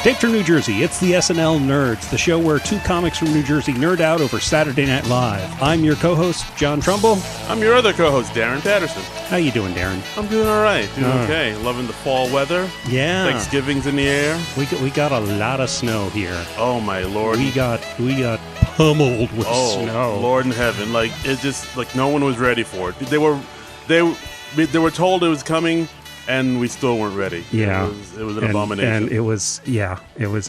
Dayton, New Jersey, it's the SNL Nerds, the show where two comics from New Jersey nerd out over Saturday Night Live. I'm your co-host, John Trumbull. I'm your other co-host, Darren Patterson. How you doing, Darren? I'm doing all right. Doing okay. Loving the fall weather. Yeah. Thanksgiving's in the air. We got a lot of snow here. Oh, my Lord. We got pummeled with snow. Lord in heaven. Like, it just, like, no one was ready for it. They were told it was coming, and we still weren't ready. Yeah. It was an abomination. And it was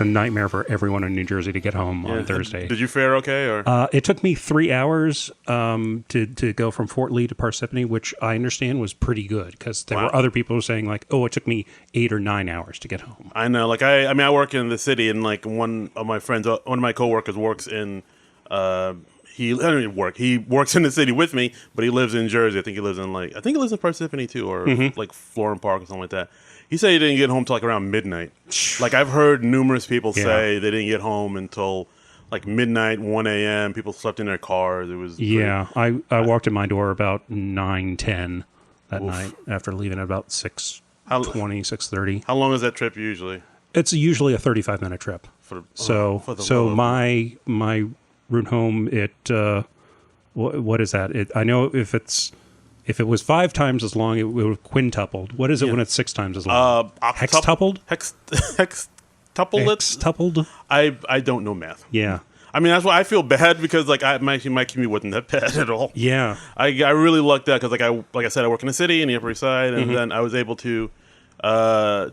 a nightmare for everyone in New Jersey to get home on Thursday. Did you fare okay? Or it took me 3 hours to go from Fort Lee to Parsippany, which I understand was pretty good because there were other people saying like, oh, it took me 8 or 9 hours to get home. I know. Like, I work in the city, and like one of my coworkers works in He works in the city with me, but he lives in Jersey. I think he lives in Parsippany too, or like Florham Park or something like that. He said he didn't get home till like around midnight. Like, I've heard numerous people say they didn't get home until like midnight, 1 a.m. People slept in their cars. It was I walked in my door about 9:10 that night after leaving at about 6:20, 6:30. How long is that trip usually? It's usually a 35-minute trip. My route home, what is that? I know if it was 5 times as long, it would have quintupled. What is it when it's 6 times as long? Hextupled? Hextupled? I don't know math. Yeah. I mean, that's why I feel bad because like my commute wasn't that bad at all. Yeah. I really lucked out because like I said, I work in the city in the Upper East Side, and then I was able to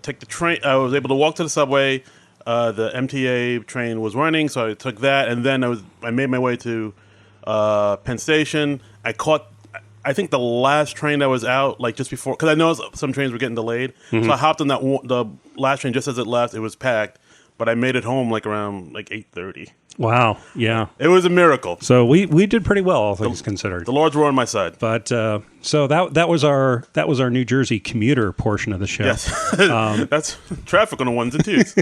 take the train. I was able to walk to the subway. The MTA train was running, so I took that, and then I made my way to Penn Station. I think the last train that was out, like just before, because I know some trains were getting delayed, so I hopped on the last train just as it left. It was packed, but I made it home like around like 8:30. Wow, yeah, it was a miracle. So we did pretty well, all things considered. The Lords were on my side. But so that was our New Jersey commuter portion of the show. Yes, that's traffic on the ones and twos.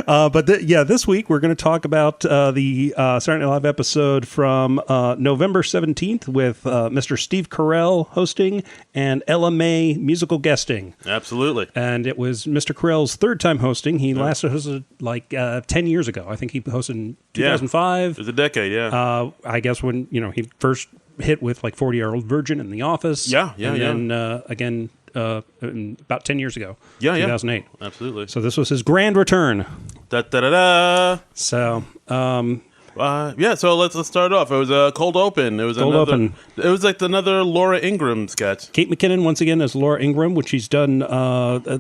But this week we're going to talk about the Saturday Night Live episode from November 17th with Mr. Steve Carell hosting and Ella Mai musical guesting. Absolutely. And it was Mr. Carell's third time hosting. He last hosted like 10 years ago. I think he hosted in 2005. It was a decade, yeah. I guess when he first hit with like 40-Year-Old Virgin in The Office. And then again about 10 years ago. 2008. Absolutely. So this was his grand return. Da-da-da-da. So so let's start off. It was a cold open. It was It was like another Laura Ingraham sketch. Kate McKinnon once again as Laura Ingraham, which she's done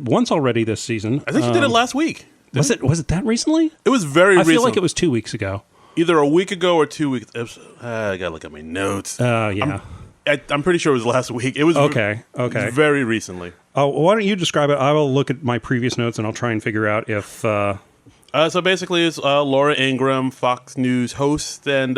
once already this season. I think she did it last week. Was it that recently? It was very recent. I feel like it was 2 weeks ago. Either a week ago or 2 weeks. I gotta look at my notes. Yeah. I'm pretty sure it was last week. It was okay. Very recently. Oh, why don't you describe it? I will look at my previous notes and I'll try and figure out if. So basically, it's Laura Ingraham, Fox News host, and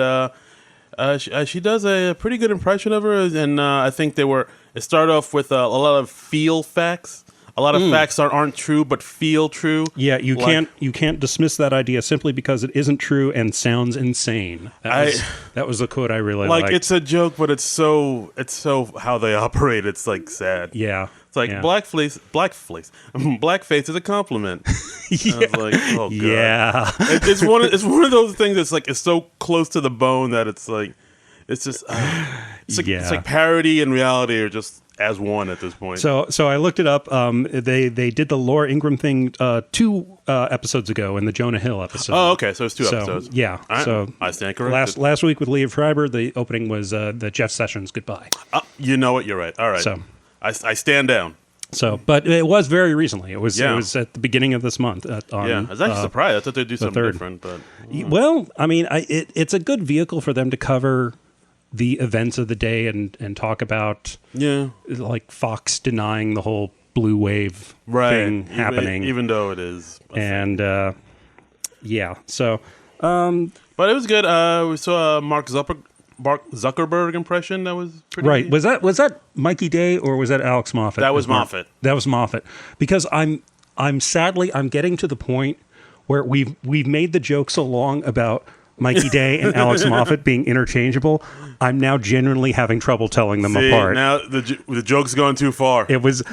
she does a pretty good impression of her. And I think it started off with a lot of feel facts. A lot of facts aren't true, but feel true. Yeah, you can't dismiss that idea simply because it isn't true and sounds insane. That was the quote I really liked. It's a joke, but it's so how they operate. It's like sad. Yeah, it's like blackface is a compliment. Yeah. I was like, oh god. Yeah, it's one of those things that's like it's so close to the bone that it's like it's just it's like parody and reality are just as one at this point. So I looked it up. They did the Laura Ingraham thing 2 episodes ago in the Jonah Hill episode. Oh, okay. So it's 2 episodes. Yeah. Right. So I stand corrected. Last week with Leah Schreiber, the opening was the Jeff Sessions goodbye. You know what? You're right. All right. So I stand down. So, but it was very recently. It was at the beginning of this month. I was actually surprised. I thought they'd do something different. But well, I mean, it's a good vehicle for them to cover the events of the day and talk about like Fox denying the whole blue wave thing happening, even though it is and so but it was good. We saw a Mark Zuckerberg impression that was pretty right. Was that Mikey Day or was that Alex Moffat? That was Moffat. That was Moffat because I'm getting to the point where we've made the joke so long about Mikey Day and Alex Moffat being interchangeable, I'm now genuinely having trouble telling them apart. Now the joke's going too far. It was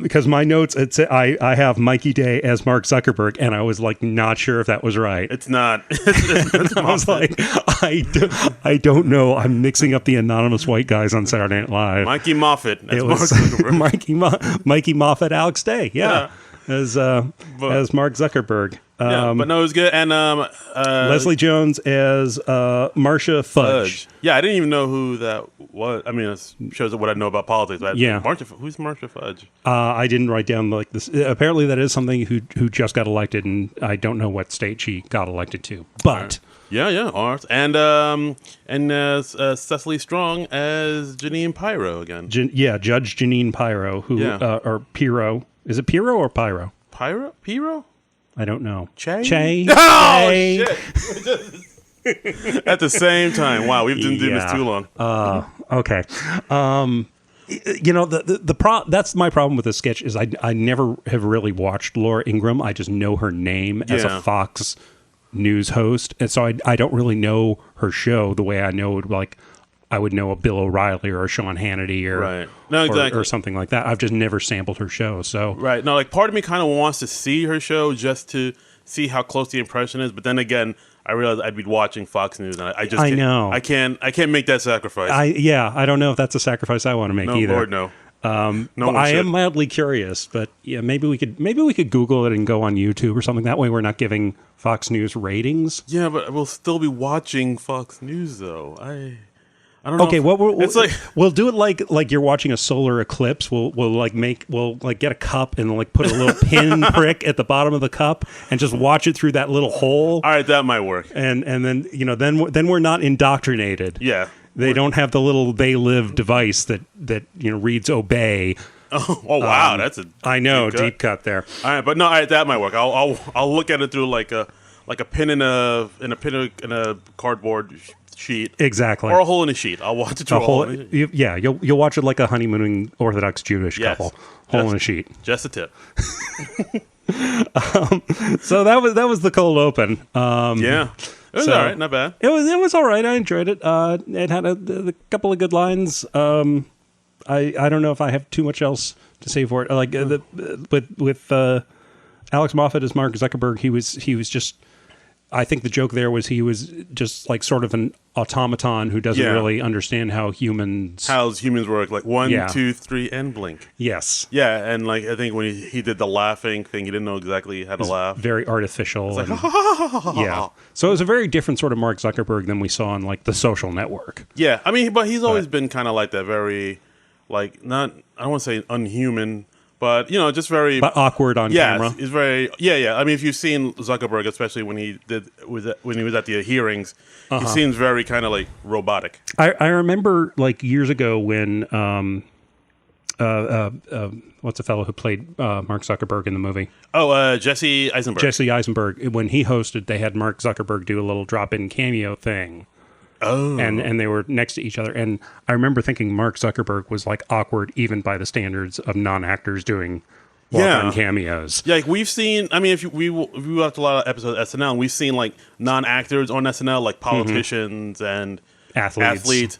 because my notes I have Mikey Day as Mark Zuckerberg, and I was like not sure if that was right. It's not. I was like, I don't know. I'm mixing up the anonymous white guys on Saturday Night Live. Mikey Moffat. It was Mikey Moffat, Alex Day. Yeah. As Mark Zuckerberg. But no, it was good. And Leslie Jones as Marcia Fudge. Yeah, I didn't even know who that was. I mean, it shows what I know about politics. But who's Marcia Fudge? I didn't write down like this. Apparently, that is something who just got elected, and I don't know what state she got elected to. But yeah, art and Cecily Strong as Janine Pyro again. Judge Janine Pyro, or Pyro. Is it Pyro or Pyro? Pyro? I don't know. Che? Oh, shit. At the same time. Wow, we've been doing this too long. Okay. That's my problem with this sketch is I never have really watched Laura Ingraham. I just know her name as a Fox News host. And so I don't really know her show the way I know like I would know a Bill O'Reilly or a Sean Hannity or something like that. I've just never sampled her show. So right. No, like part of me kind of wants to see her show just to see how close the impression is. But then again, I realized I'd be watching Fox News, and I know I can't make that sacrifice. I don't know if that's a sacrifice I want to make either. Lord, no. I am mildly curious, but yeah, maybe we could Google it and go on YouTube or something. That way, we're not giving Fox News ratings. Yeah, but we'll still be watching Fox News, though. I don't know. Okay, we'll do it like you're watching a solar eclipse. We'll get a cup and like put a little pin prick at the bottom of the cup and just watch it through that little hole. All right, that might work. And then then we're not indoctrinated. Yeah, they don't have the little They Live device that reads obey. Oh wow, that's a deep cut there. All right, but no, all right, that might work. I'll look at it through like a pin in a cardboard sheet, exactly, or a hole in a sheet. I'll watch it through a hole. You'll watch it like a honeymooning Orthodox Jewish couple. Hole in a sheet. Just a tip. So that was the cold open. It was all right, not bad. It was all right. I enjoyed it. It had a couple of good lines. I don't know if I have too much else to say for it. Like with Alex Moffat as Mark Zuckerberg, he was just. I think the joke there was he was just like sort of an automaton who doesn't really understand how humans work. Like 1, 2, 3, and blink. Yes. Yeah, and like I think when he did the laughing thing, he didn't know exactly how to laugh. Very artificial. It's like, yeah. So it was a very different sort of Mark Zuckerberg than we saw on like The Social Network. Yeah, I mean, but he's always been kind of like that. Very like I don't want to say unhuman. But just very awkward on camera. He's very I mean, if you've seen Zuckerberg, especially when he was at the hearings, he seems very kind of like robotic. I remember like years ago when what's the fellow who played Mark Zuckerberg in the movie? Oh, Jesse Eisenberg. Jesse Eisenberg. When he hosted, they had Mark Zuckerberg do a little drop-in cameo thing. Oh. And they were next to each other. And I remember thinking Mark Zuckerberg was like awkward even by the standards of non-actors doing walk-on cameos. Yeah, like we've seen, I mean, if we watched a lot of episodes of SNL, and we've seen like non-actors on SNL, like politicians and athletes.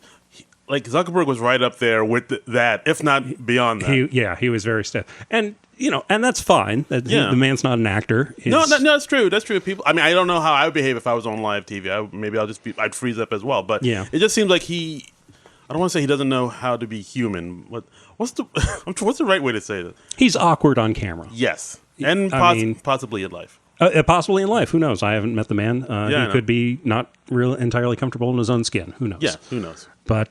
Like Zuckerberg was right up there with that, if not beyond that. He was very stiff. And and that's fine. The man's not an actor. No, that's true. That's true. People. I mean, I don't know how I would behave if I was on live TV. I'd freeze up as well. But it just seems like I don't want to say he doesn't know how to be human. What's the right way to say that? He's awkward on camera. Yes, and possibly in life. Possibly in life. Who knows? I haven't met the man. He could be not entirely comfortable in his own skin. Who knows? Yeah, who knows? But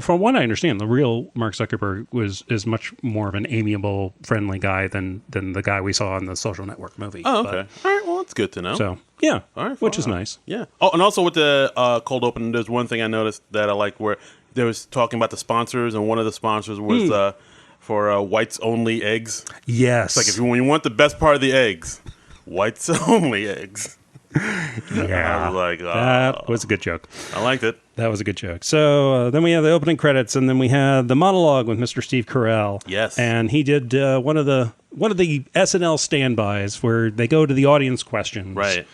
from what I understand, the real Mark Zuckerberg is much more of an amiable, friendly guy than the guy we saw in the Social Network movie. Oh, okay. All right. Well, that's good to know. So yeah, all right, which is nice. Yeah. Oh, and also with the cold open, there's one thing I noticed that I liked where they was talking about the sponsors, and one of the sponsors was for whites only eggs. Yes. It's like when you want the best part of the eggs, whites only eggs. Yeah, I was like, that was a good joke. I liked it. That was a good joke. So then we had the opening credits, and then we had the monologue with Mr. Steve Carell. Yes, and he did one of the SNL standbys where they go to the audience questions, right?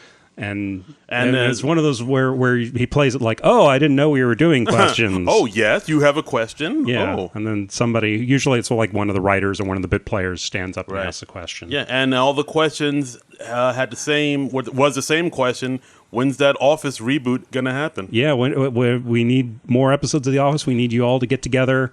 And then, it's one of those where he plays it like, oh, I didn't know we were doing questions. Oh, yes, you have a question? Yeah. Oh. And then somebody, usually it's like one of the writers or one of the bit players stands up and asks a question. Yeah, and all the questions had was the same question. When's that Office reboot going to happen? Yeah, we need more episodes of The Office. We need you all to get together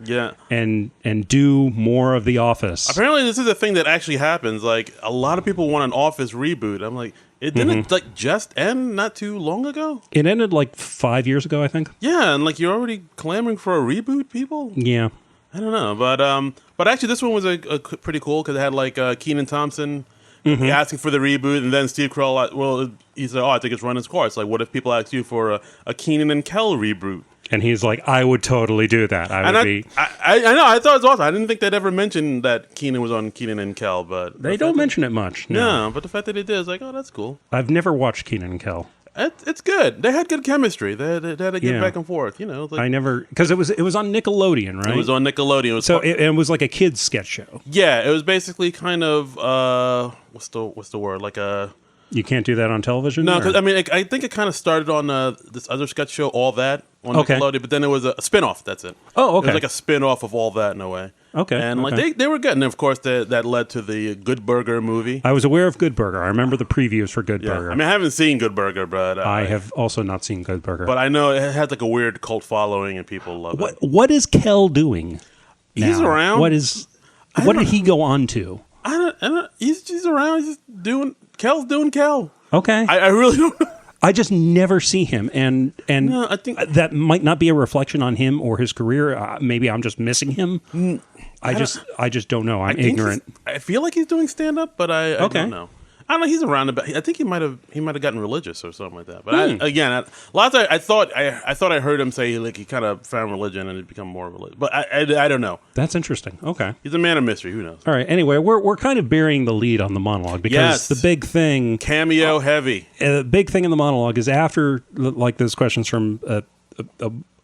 and do more of The Office. Apparently, this is a thing that actually happens. Like, a lot of people want an Office reboot. I'm like, it didn't like just end not too long ago? It ended like 5 years ago, I think. Yeah, and like you're already clamoring for a reboot, people? Yeah. I don't know, but actually this one was a pretty cool because it had like Kenan Thompson asking for the reboot, and then Steve Carell, he said, I think it's run its course. Like, what if people ask you for a Kenan and Kel reboot? And he's like, I would totally do that. I know. I thought it was awesome. I didn't think they'd ever mention that Kenan was on Kenan and Kel, but they don't mention it much. No, but the fact that they did is like, oh, that's cool. I've never watched Kenan and Kel. It's good. They had good chemistry. They had a good back and forth. Like, I never, because it was on Nickelodeon, right? It was on Nickelodeon. It was like a kids sketch show. Yeah, it was basically kind of what's the word, like a. You can't do that on television? No, because I think it kind of started on this other sketch show, All That, on Nickelodeon, but then it was a spinoff. That's it. Oh, okay. It was like a spinoff of All That in a way. Okay. And like they were good, and of course that led to the Good Burger movie. I was aware of Good Burger. I remember the previews for Good Burger. I mean, I haven't seen Good Burger, but I have also not seen Good Burger. But I know it has like a weird cult following, and people love it. What is Kel doing now? He's around. What did he go on to? I don't. He's around. He's just doing. Kel's doing Kel. Okay. I really don't know. I just never see him, and no, I think that might not be a reflection on him or his career. Maybe I'm just missing him. I just don't know. I'm ignorant. I feel like he's doing stand up, but I don't know. I don't know. He's around about. I think he might have gotten religious or something like that. But lots of I thought I heard him say like he kind of found religion and had become more religious. But I don't know. That's interesting. Okay, he's a man of mystery. Who knows? All right. Anyway, we're kind of burying the lead on the monologue because the big thing cameo heavy. The big thing in the monologue is after like those questions from a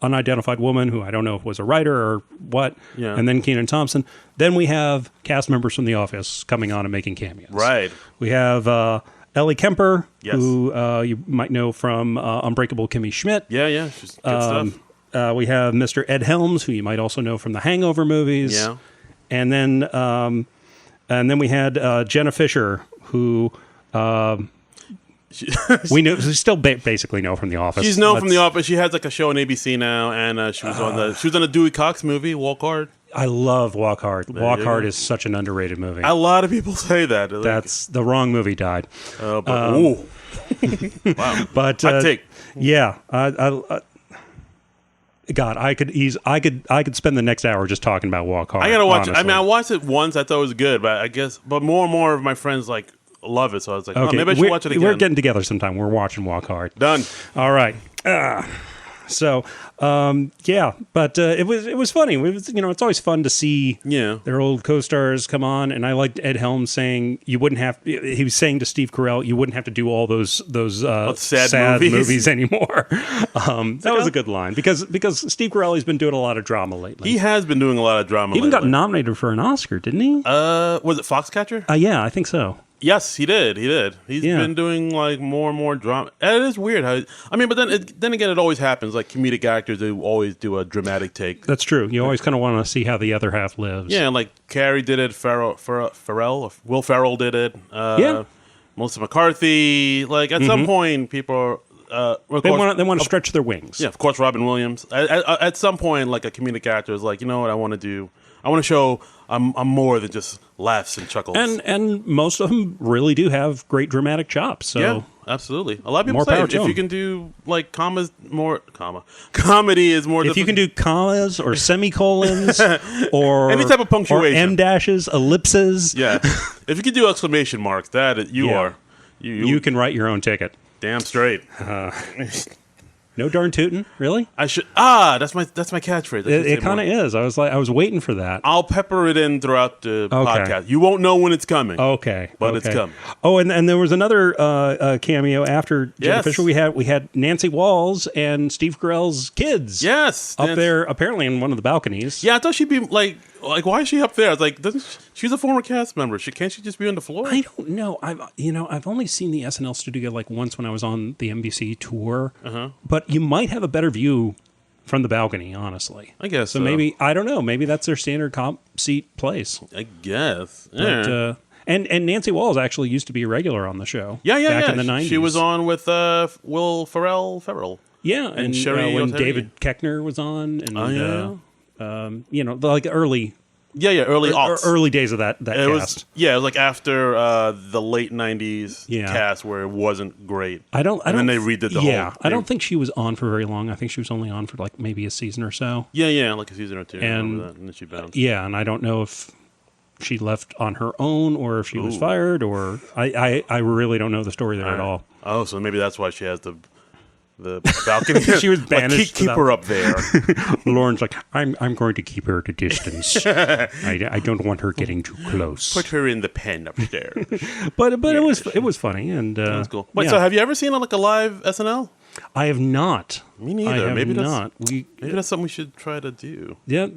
unidentified woman who I don't know if was a writer or what, and then Kenan Thompson. Then we have cast members from The Office coming on and making cameos. Right. We have Ellie Kemper, who you might know from Unbreakable Kimmy Schmidt. Yeah, she's good stuff. We have Mr. Ed Helms, who you might also know from the Hangover movies. Yeah. And then we had Jenna Fisher, who... we still basically know from The Office. She's known from The Office. She has like a show on ABC now, and she was on the Dewey Cox movie, Walk Hard. I love Walk Hard. Walk Hard is such an underrated movie. A lot of people say that. That's the wrong movie died. Wow. But hot take. Yeah, God, I could spend the next hour just talking about Walk Hard. I gotta watch it. honestly. I mean, I watched it once. I thought it was good, but more and more of my friends like love it. So I was like, maybe I should watch it again. We're getting together sometime. We're watching Walk Hard. Done. All right. But it was funny. It's always fun to see their old co-stars come on, and I liked Ed Helms saying he was saying to Steve Carell, you wouldn't have to do all those sad movies anymore. That was a good line because Steve Carell has been doing a lot of drama lately. He has been doing a lot of drama. He even got nominated for an Oscar, didn't he? Was it Foxcatcher? Yeah, I think so. Yes, he did. He's been doing like more and more drama. And it is weird how. But then again, it always happens. Like comedic actors, they always do a dramatic take. That's true. You always kind of want to see how the other half lives. Yeah, like Carrie did it. Will Ferrell did it. Melissa McCarthy. Like at some point, people are. They want to stretch their wings. Yeah, of course, Robin Williams. At some point, like a comedic actor is like, you know what, I want to do. I want to show I'm more than just laughs and chuckles. And most of them really do have great dramatic chops. So yeah, absolutely. A lot of people say if you can do like comedy is more. If you can do commas or semicolons or any type of punctuation, or M dashes, ellipses. Yeah, if you can do exclamation marks, you can write your own ticket. Damn straight. No darn tootin', really? I should. That's my catchphrase. It kind of is. I was waiting for that. I'll pepper it in throughout the podcast. You won't know when it's coming. Okay, but it's coming. Oh, and there was another cameo after Jenna Fisher. We had Nancy Walls and Steve Carell's kids. Yes, up there apparently in one of the balconies. Yeah, I thought she'd be like like, why is she up there? I was like, she's a former cast member. Can't she just be on the floor? I don't know. I've only seen the SNL studio like once when I was on the NBC tour. But you might have a better view from the balcony, honestly. I guess so. Maybe, I don't know. Maybe that's their standard comp seat place. I guess. But, and Nancy Walls actually used to be a regular on the show. Back in the 90s. She was on with Will Ferrell. Yeah, and Sherry when O'Terry. David Koechner was on. And, like early... early aughts. Early days of that it cast. It was like after the late 90s cast where it wasn't great. And then they redid the whole... Yeah, I don't think she was on for very long. I think she was only on for like maybe a season or so. Yeah, like a season or two. And then she bounced. Yeah, and I don't know if she left on her own or if she was fired or... I really don't know the story there at all. Oh, so maybe that's why she has the balcony. She was banished. Keep her up there. Lauren's like, I'm going to keep her at a distance. I don't want her getting too close. Put her in the pen upstairs. but it was funny and that's cool. Wait, so have you ever seen like a live SNL? I have not. Me neither. I have maybe not. Maybe that's something we should try to do. Yeah,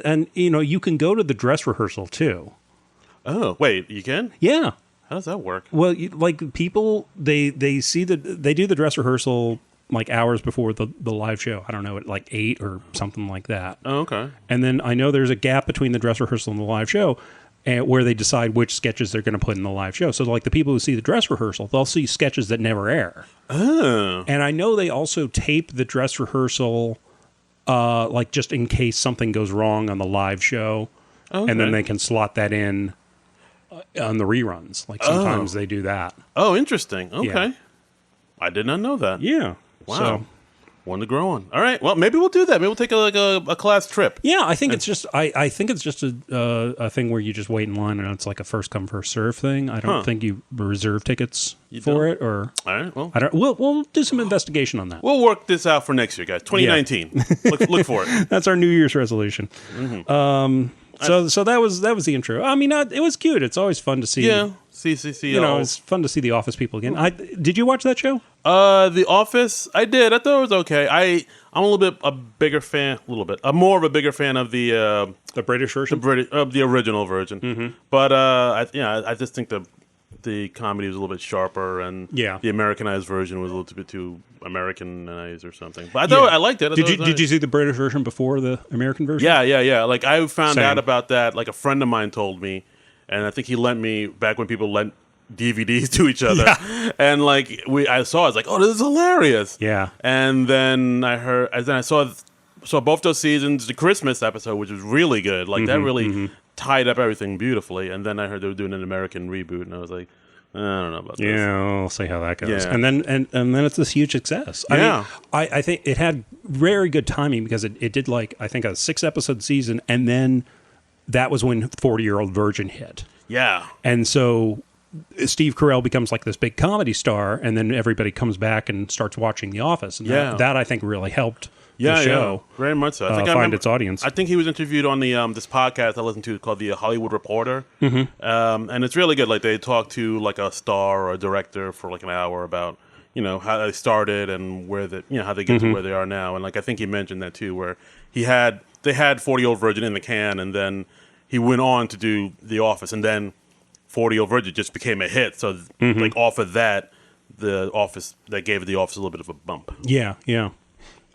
and you can go to the dress rehearsal too. Oh, wait, you can? Yeah. How does that work? Well, like people, they do the dress rehearsal like hours before the live show. I don't know, at like 8 or something like that. Oh, okay. And then I know there's a gap between the dress rehearsal and the live show, where they decide which sketches they're going to put in the live show. So like the people who see the dress rehearsal, they'll see sketches that never air. Oh. And I know they also tape the dress rehearsal, like just in case something goes wrong on the live show, and then they can slot that in on the reruns. Like sometimes they do that. Oh, interesting. Okay. Yeah. I did not know that. Yeah. Wow. So, one to grow on. All right. Well, maybe we'll do that. Maybe we'll take a class trip. yeah, I think it's just I think it's just a thing where you just wait in line and it's like a first come first serve thing. I don't think you reserve tickets for it or. All right. Well, I don't. We'll do some investigation on that. We'll work this out for next year, guys. 2019. Look for it. That's our New Year's resolution. Mm-hmm. So that was the intro. I mean, it was cute. It's always fun to see. Yeah. See. It's fun to see the Office people again. Did you watch that show? The Office. I did. I thought it was okay. I'm a little bit a bigger fan. I'm more of a bigger fan of the British version, the original version. Mm-hmm. But I just think the comedy was a little bit sharper, and the Americanized version was a little bit too Americanized or something. But I thought I liked it. Did you see the British version before the American version? Yeah. Like I found out about that. Like a friend of mine told me, and I think he lent me back when people lent DVDs to each other. Yeah. And like I was like, oh, this is hilarious. Yeah. And then I saw both those seasons, the Christmas episode, which was really good. Like that really tied up everything beautifully. And then I heard they were doing an American reboot, and I was like, I don't know about this. Yeah, we'll see how that goes. Yeah. And then it's this huge success. I mean, I think it had very good timing because it did like I think a 6-episode season, and then that was when 40-Year-Old Virgin hit. Yeah. And so Steve Carell becomes like this big comedy star, and then everybody comes back and starts watching The Office. And that I think really helped the show. Yeah, very much so. I find its audience. I think he was interviewed on the this podcast I listened to called The Hollywood Reporter. Mm-hmm. And it's really good. Like they talk to like a star or a director for like an hour about how they started and where how they get to where they are now. And like I think he mentioned that too, where they had 40-Year-Old Virgin in the can, and then he went on to do The Office, and then 40-Year-Old Virgin just became a hit. So like off of that, The Office that gave The Office a little bit of a bump. Yeah.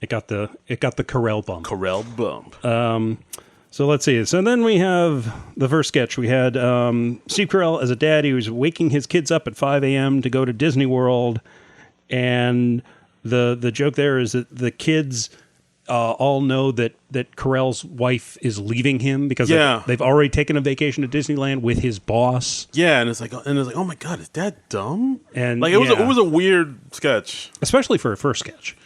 It got the Carell bump. So let's see. So then we have the first sketch. We had Steve Carell as a dad. He was waking his kids up at 5 a.m. to go to Disney World, and the joke there is that the kids all know that Carell's wife is leaving him because they've already taken a vacation to Disneyland with his boss. Yeah, and it's like, oh my god, is Dad dumb? And like it was a weird sketch, especially for a first sketch.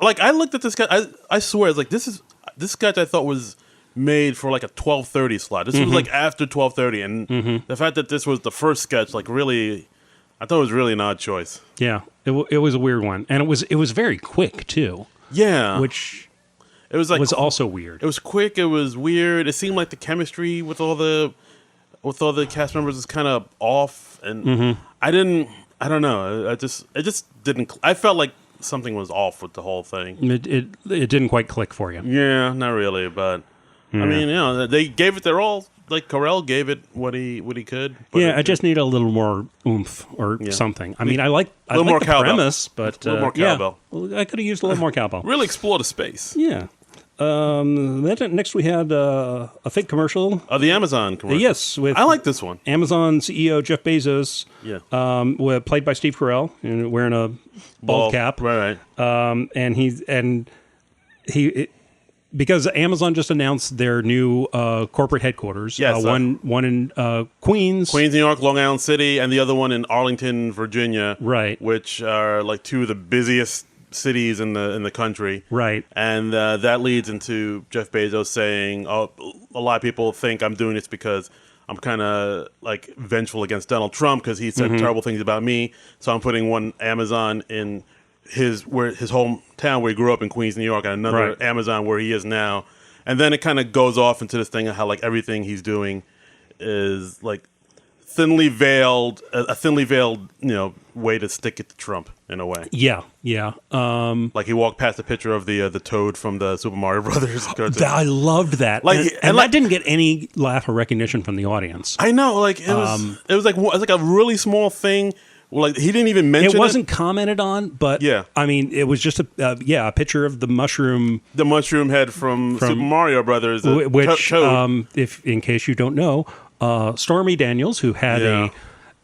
I looked at this sketch. I swear, it's like this sketch I thought was made for like a 12:30 slot. This was like after 12:30, and the fact that this was the first sketch, like really, I thought it was really an odd choice. Yeah, it was a weird one, and it was very quick too. Yeah, which it was like was also weird. It was quick. It was weird. It seemed like the chemistry with all the cast members is kind of off, and I don't know. It just didn't. I felt like something was off with the whole thing. It didn't quite click for you. Yeah, not really, but I mean, they gave it their all. Like Carell gave it what he could. Yeah, I just need a little more oomph or something. I mean, I like more the cowbell. premise, but a little more cowbell. Well, I could have used a little more cowbell. Really explore the space. Yeah. Then next we had a fake commercial. The Amazon commercial. Yes, with I like this one. Amazon CEO Jeff Bezos. Yeah. Played by Steve Carell, wearing a bald cap. Right. And he because Amazon just announced their new corporate headquarters. Yes, one in Queens, New York, Long Island City, and the other one in Arlington, Virginia. Right. Which are like two of the busiest cities in the country. Right. And that leads into Jeff Bezos saying, "Oh, a lot of people think I'm doing this because I'm kind of like vengeful against Donald Trump because he said terrible things about me. So I'm putting one Amazon in his hometown where he grew up in Queens, New York, and another Amazon where he is now." And then it kind of goes off into this thing of how like everything he's doing is like a thinly veiled, way to stick it to Trump in a way. Yeah. Like he walked past a picture of the Toad from the Super Mario Brothers cartoon. I loved that. And that didn't get any laugh or recognition from the audience. I know, like it was like a really small thing. Like he didn't even mention it. It wasn't commented on, but I mean, it was just a picture of the mushroom head from Super Mario Brothers, which Toad. If in case you don't know, Stormy Daniels, who had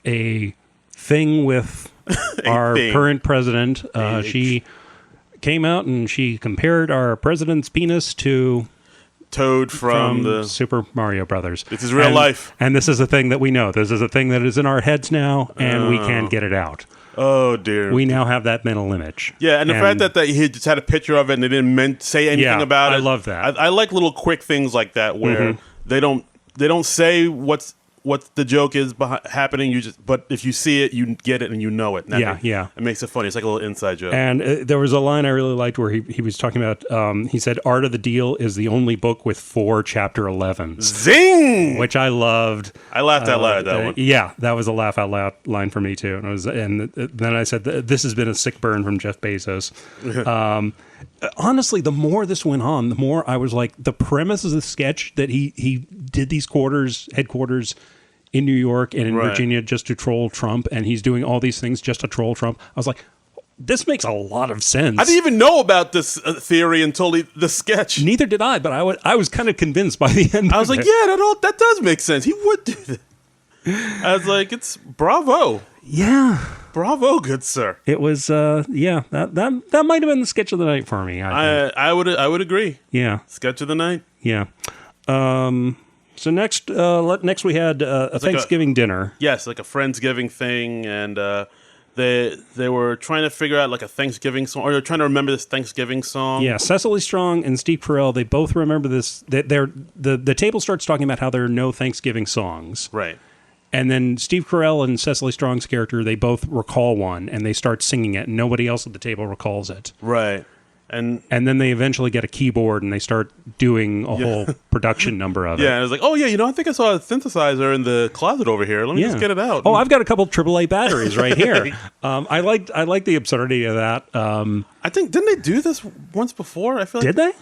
a thing with our current president, she came out and she compared our president's penis to Toad from the Super Mario Brothers. This is real life. And this is a thing that we know. This is a thing that is in our heads now, and we can't get it out. Oh, dear. We now have that mental image. Yeah, and the fact that he just had a picture of it and they didn't say anything about it. I love that. I like little quick things like that where they don't say what the joke is happening. But if you see it, you get it and you know it. And it makes it funny. It's like a little inside joke. And there was a line I really liked where he was talking about. He said, "Art of the Deal is the only book with 4 Chapter 11s." Zing! Which I loved. I laughed out loud at that one. Yeah, that was a laugh out loud line for me too. And then I said, "This has been a sick burn from Jeff Bezos." Honestly, the more this went on, the more I was like, the premise of the sketch that he did these headquarters in New York and in Virginia just to troll Trump, and he's doing all these things just to troll Trump. I was like, this makes a lot of sense. I didn't even know about this theory until the sketch. Neither did I, but I was kind of convinced by the end. I was like, that does make sense. He would do that. I was like, it's bravo. Yeah. Bravo, good sir. It was, that might have been the sketch of the night for me. I would agree. Yeah. Sketch of the night. Yeah. So next we had a Thanksgiving dinner. Yes, like a Friendsgiving thing, and they were trying to figure out like a Thanksgiving song, or they're trying to remember this Thanksgiving song. Yeah, Cecily Strong and Steve Carell, they both remember this. The table starts talking about how there are no Thanksgiving songs. Right. And then Steve Carell and Cecily Strong's character, they both recall one, and they start singing it, and nobody else at the table recalls it. Right. And then they eventually get a keyboard, and they start doing a whole production number of it. Yeah, and it's like, oh, yeah, I think I saw a synthesizer in the closet over here. Let me just get it out. Oh, I've got a couple AAA batteries right here. I like the absurdity of that. I think, didn't they do this once before? I feel like Did they?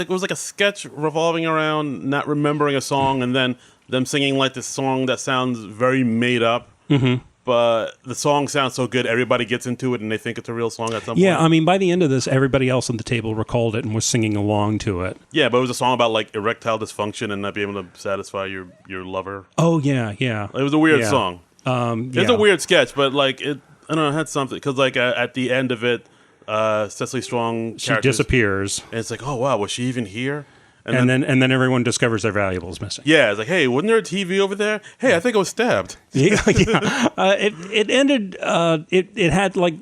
It was like a sketch revolving around not remembering a song, and then them singing like this song that sounds very made up. Mm-hmm. But the song sounds so good, everybody gets into it, and they think it's a real song at some point. Yeah, I mean, by the end of this, everybody else at the table recalled it and was singing along to it. Yeah, but it was a song about like erectile dysfunction and not being able to satisfy your lover. Oh yeah. It was a weird song. It's a weird sketch, but like I don't know, it had something because like at the end of it, Cecily Strong disappears, and it's like, oh wow, was she even here? And then everyone discovers their valuables missing. Yeah, it's like, hey, wasn't there a TV over there? Hey, I think I was stabbed. It ended. It had like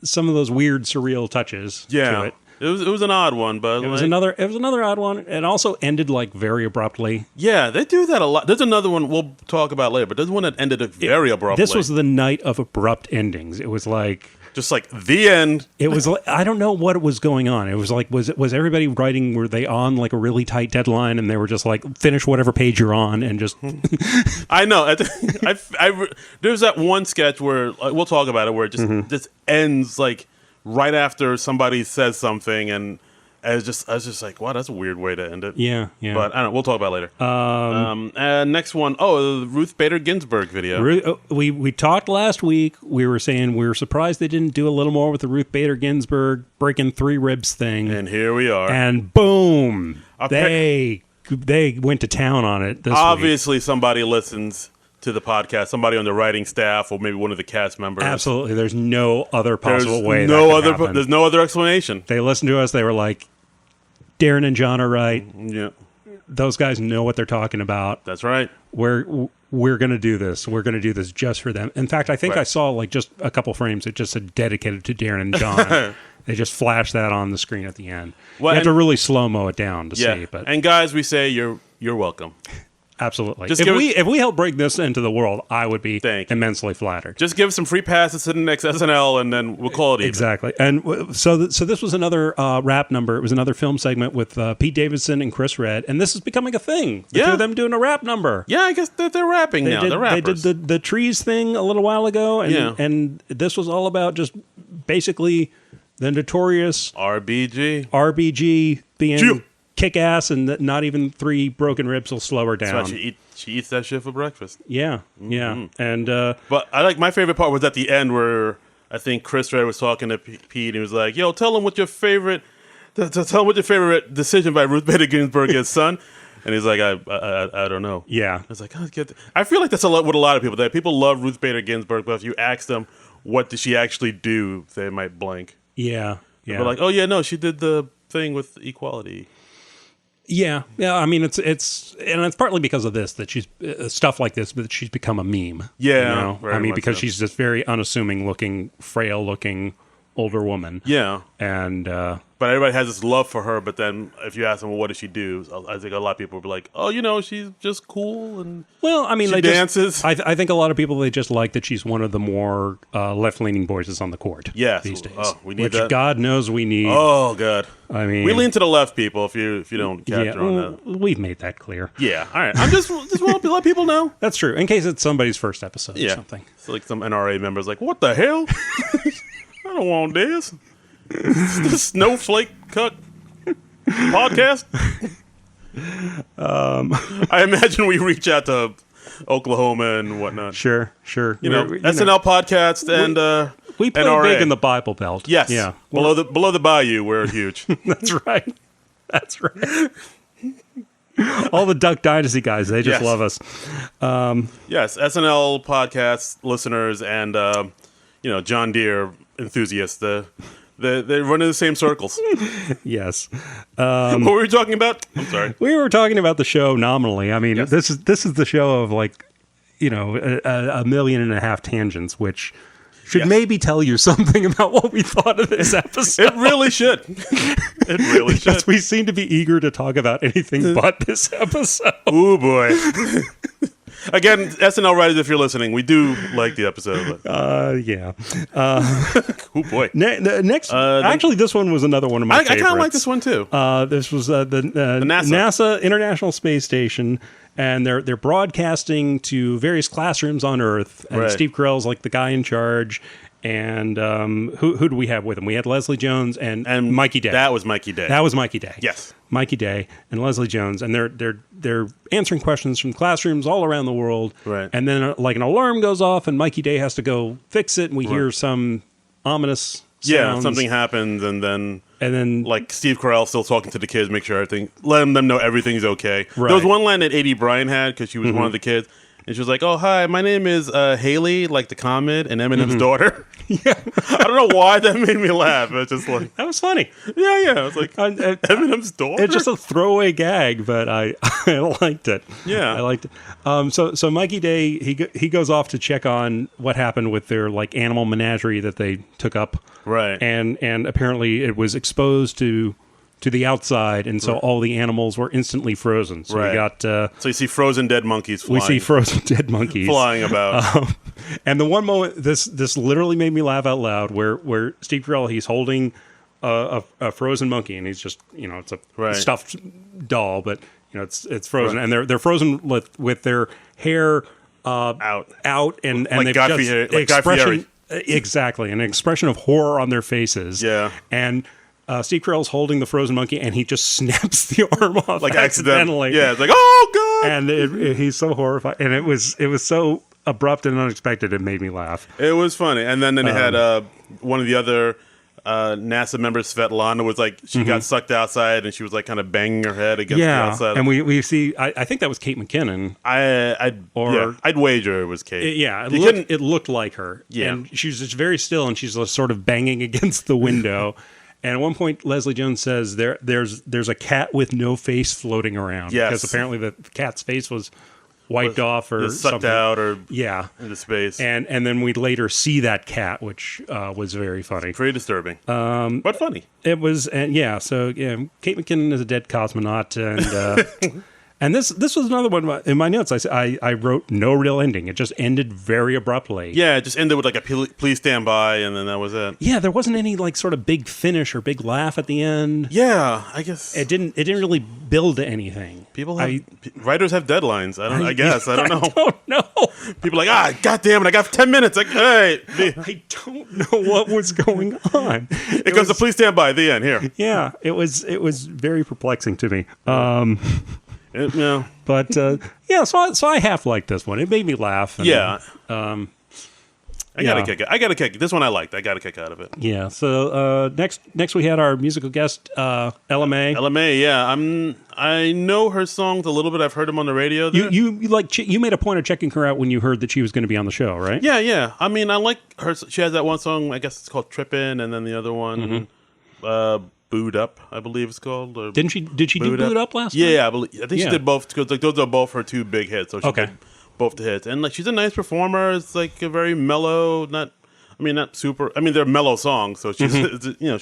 some of those weird surreal touches. Yeah, to it. It was an odd one, but it was another odd one. It also ended like very abruptly. Yeah, they do that a lot. There's another one we'll talk about later, but there's one that ended very abruptly. This was the night of abrupt endings. It was like. Just like the end. It was like, I don't know what was going on. It was like, was everybody writing, were they on like a really tight deadline and they were just like, finish whatever page you're on and just. I know. There's that one sketch where, we'll talk about it, where it just ends like right after somebody says something and I was just like, wow, that's a weird way to end it. Yeah, yeah. But I don't know. We'll talk about it later. Next one. Oh, the Ruth Bader Ginsburg video. We talked last week. We were saying we were surprised they didn't do a little more with the Ruth Bader Ginsburg breaking 3 ribs thing. And here we are. And boom, they went to town on it this Obviously, week. Somebody listens to the podcast. Somebody on the writing staff, or maybe one of the cast members. Absolutely. There's no other possible way. There's no other explanation. They listened to us. They were like, Darren and John are right. Yeah. Those guys know what they're talking about. That's right. We're going to do this. We're going to do this just for them. In fact, I think I saw like just a couple frames. It just said dedicated to Darren and John. They just flashed that on the screen at the end. Well, you have to really slow-mo it down to see. But and guys, we say you're welcome. Absolutely. If we help bring this into the world, I would be immensely flattered. Just give us some free passes to the next SNL, and then we'll call it even. Exactly. And so this was another rap number. It was another film segment with Pete Davidson and Chris Redd, and this is becoming a thing. The two of them doing a rap number. Yeah, I guess they're rapping now. They're rappers. They did the trees thing a little while ago, and this was all about just basically the notorious RBG being kick-ass, and not even 3 broken ribs will slow her down. That's why she eats that shit for breakfast. Yeah, yeah. And but I like, my favorite part was at the end where I think Chris Redd was talking to Pete, and he was like, "Yo, tell him what your favorite decision by Ruth Bader Ginsburg is, son." And he's like, I don't know. Yeah. I was like, I feel like that's a lot with a lot of people. That people love Ruth Bader Ginsburg, but if you ask them what did she actually do, they might blank. Yeah, yeah. They're like, oh yeah, no, she did the thing with equality. Yeah. I mean, it's partly because of this that she's stuff like this, but she's become a meme. Yeah, I mean, because she's this very unassuming looking, frail looking older woman. Yeah, and but everybody has this love for her. But then if you ask them, well, what does she do? I think a lot of people will be like, oh, she's just cool and she dances. I think a lot of people, they just like that she's one of the more left leaning voices on the court. These days. Oh, we need which that. God knows we need. Oh God. I mean, we lean to the left, people. If you don't capture on that, we've made that clear. Yeah, all right. I'm just want to let people know. That's true. In case it's somebody's first episode or something. It's like some NRA members like, what the hell? I don't want this. This snowflake cuck podcast. I imagine we reach out to Oklahoma and whatnot. Sure. SNL podcast and we play NRA. big in the Bible Belt. Yes. Yeah. Below the bayou, we're huge. That's right. All the Duck Dynasty guys, they just love us. Yes, SNL podcast listeners and John Deere enthusiasts. They run in the same circles. Yes. What were we talking about? I'm sorry. We were talking about the show nominally. I mean, this is the show of like, a 1.5 million tangents, which should maybe tell you something about what we thought of this episode. It really should. It really should. Because we seem to be eager to talk about anything but this episode. Ooh, boy. Again, SNL writers, if you're listening, we do like the episode. Yeah. Oh, boy. Actually, this one was another one of my favorites. I kind of like this one, too. This was the NASA International Space Station, and they're broadcasting to various classrooms on Earth, and Steve Carell's like the guy in charge. And who do we have with him? We had Leslie Jones and Mikey Day. That was Mikey Day. Yes, Mikey Day and Leslie Jones, and they're answering questions from classrooms all around the world. Right. And then like an alarm goes off, and Mikey Day has to go fix it, and we hear some ominous sounds. Yeah, something happens, and then like Steve Carell still talking to the kids, make sure letting them know everything's okay. Right. There was one line that A.D. Bryan had because she was one of the kids. And she was like, "Oh, hi, my name is Haley, like the comet, and Eminem's daughter." Yeah, I don't know why that made me laugh. It's just like that was funny. Yeah. I was like, Eminem's daughter. It's just a throwaway gag, but I liked it. Yeah, I liked it. So Mikey Day he goes off to check on what happened with their like animal menagerie that they took up. Right, and apparently it was exposed to the outside, and so all the animals were instantly frozen. So we got so you see frozen dead monkeys flying. We see frozen dead monkeys flying about. And the one moment this literally made me laugh out loud where Steve Carell, he's holding a frozen monkey, and he's just it's a stuffed doll, but it's frozen, and they're frozen with their hair out and like they've just expression exactly an expression of horror on their faces. Yeah, and Steve Carell's holding the frozen monkey, and he just snaps the arm off Like accidentally. Yeah, it's like, oh god! And he's so horrified, and it was so abrupt and unexpected. It made me laugh. It was funny, and then they had one of the other NASA members, Svetlana, was like she got sucked outside, and she was like kind of banging her head against the outside. And we see. I think that was Kate McKinnon. I'd wager it was Kate. It looked like her. Yeah, and she was just very still, and she's just sort of banging against the window. And at one point, Leslie Jones says there's a cat with no face floating around. Yes, because apparently the cat's face was wiped off or sucked something. out or into space. And then we later see that cat, which was very funny. Pretty disturbing, but funny. It was, and so Kate McKinnon is a dead cosmonaut, and and this was another one in my notes. I wrote no real ending. It just ended very abruptly. Yeah, it just ended with like a please stand by, and then that was it. Yeah, there wasn't any like sort of big finish or big laugh at the end. Yeah, I guess it didn't really build to anything. Writers have deadlines. I guess I don't know. I don't know. People are like, God damn it! I got 10 minutes. Like, hey, I don't know what was going on. It goes to please stand by. The end here. Yeah, it was very perplexing to me. But so I half liked this one. It made me laugh. And, I got a kick. This one I liked. I got a kick out of it. Yeah. So next we had our musical guest Ella Mai. Ella Mai. Yeah, I know her songs a little bit. I've heard them on the radio. You made a point of checking her out when you heard that she was going to be on the show, right? Yeah. I mean, I like her. She has that one song. I guess it's called "Trippin'," and then the other one, "Booed Up," I believe it's called. Or Did she do "Booed Up" last time? Yeah, I think she did both because like those are both her two big hits. So she did both the hits, and like she's a nice performer. It's like a very mellow, not super. I mean, they're mellow songs, so she's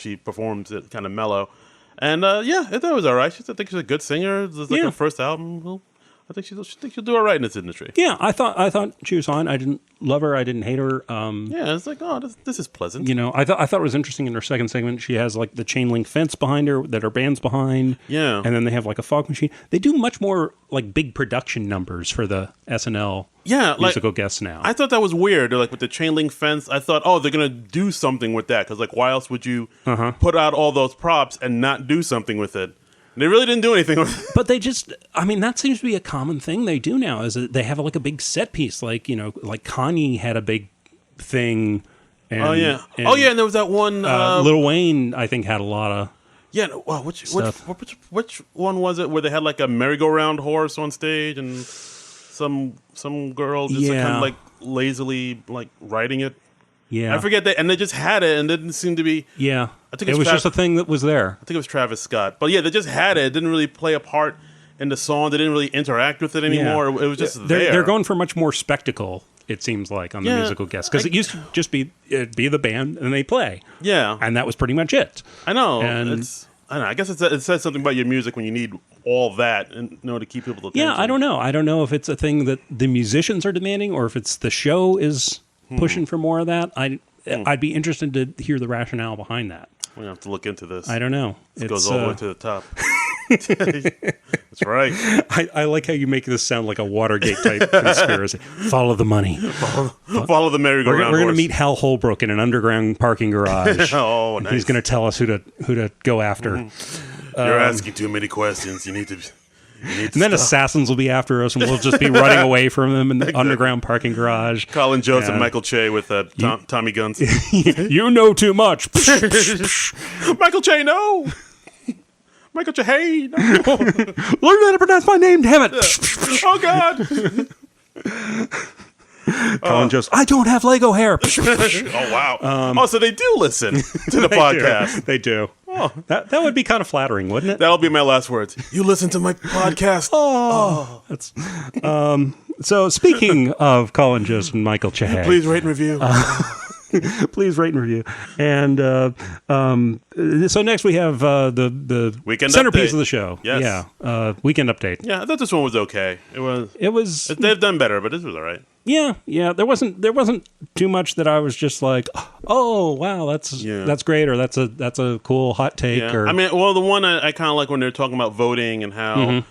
she performs it kind of mellow, and I thought it was all right. I think she's a good singer. This is like her first album. Well, I think she'll do all right in this industry. Yeah, I thought she was fine. I didn't love her. I didn't hate her. It's like, oh, this is pleasant. I thought it was interesting in her second segment. She has like the chain link fence behind her that her band's behind. Yeah, and then they have like a fog machine. They do much more like big production numbers for the SNL musical guests now. I thought that was weird. They're like with the chain link fence. I thought, oh, they're gonna do something with that because like, why else would you put out all those props and not do something with it? They really didn't do anything with it. But they just, that seems to be a common thing they do now, is that they have like a big set piece. Like, like Kanye had a big thing. And, and there was that one. Lil Wayne, I think, had a lot of which one was it where they had like a merry-go-round horse on stage and some girl just kind of like lazily like riding it? Yeah. I forget that. And they just had it and it didn't seem to be. Yeah. I think it was just a thing that was there. I think it was Travis Scott. But yeah, they just had it. It didn't really play a part in the song. They didn't really interact with it anymore. It was just there. They're going for much more spectacle, it seems like, on the musical guests. Because it used to just be the band and they play. Yeah. And that was pretty much it. I know. And I don't know. I guess it says something about your music when you need all that to keep people attention. Yeah, I don't know. I don't know if it's a thing that the musicians are demanding or if it's the show is pushing for more of that. I'd be interested to hear the rationale behind that. We have to look into this. I don't know. It goes all the way to the top. That's right. I like how you make this sound like a Watergate type conspiracy. Follow the money. Follow the merry-go-round. We're going to meet Hal Holbrook in an underground parking garage. Oh, nice. He's going to tell us who to go after. You're asking too many questions. You need to. And then assassins will be after us, and we'll just be running away from them in the underground parking garage. Colin Jost and Michael Che with Tommy guns. You know too much. Michael Che, no. Michael Che, hey, no. Learn how to pronounce my name, damn it. Oh, God. Colin Jost, I don't have Lego hair. Oh, wow. So they do listen to the podcast. They do. Oh. That would be kind of flattering, wouldn't it? That'll be my last words. You listen to my podcast. That's so speaking of Colin Jost and Michael Che, please rate and review. Please rate and review. And so next we have the weekend centerpiece update of the show. Yes. Yeah, weekend update. Yeah, I thought this one was okay. It was. They've done better, but this was all right. Yeah. There wasn't too much that I was just like, oh wow, that's great, or that's a cool hot take. Yeah. Or the one I kind of like when they're talking about voting and how.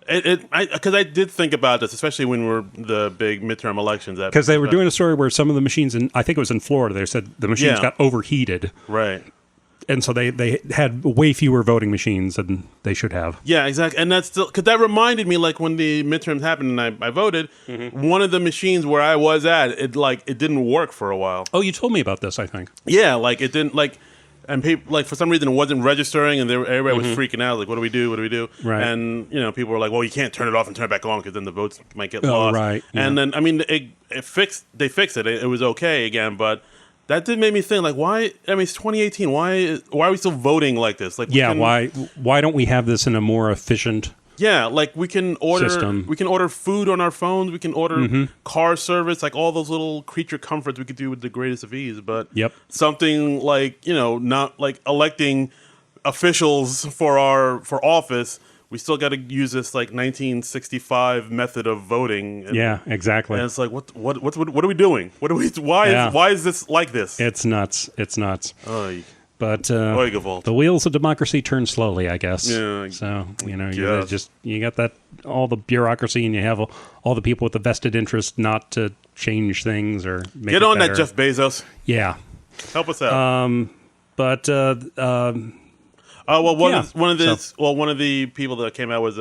Because I did think about this, especially when we're the big midterm elections. Because they were doing a story where some of the machines, I think it was in Florida, they said the machines got overheated. Right. and so they had way fewer voting machines than they should have. Yeah, exactly. And that's still, because that reminded me, like, when the midterms happened and I voted, one of the machines where I was at, it didn't work for a while. Oh, you told me about this, I think. Yeah, like, it didn't, like, and people, like, for some reason it wasn't registering, and everybody was freaking out, like, what do we do? What do we do? Right. And, you know, people were like, well, you can't turn it off and turn it back on because then the votes might get lost. Right. Yeah. And then, I mean, they fixed it. It was okay again, but that did make me think, like, why? I mean, it's 2018. Why are we still voting like this? Like, why don't we have this in a more efficient? Yeah, like we can order system. We can order food on our phones. We can order car service, like all those little creature comforts we could do with the greatest of ease. But something like, you know, not like electing officials for office. We still got to use this like 1965 method of voting. And, yeah, exactly. And it's like, what are we doing? Why is this like this? It's nuts. It's nuts. Oy. But the wheels of democracy turn slowly, I guess. Yeah. So, you know, you got that, all the bureaucracy, and you have all the people with the vested interest not to change things or make Get it on better. that, Jeff Bezos. Yeah. Help us out. But one of the people that came out was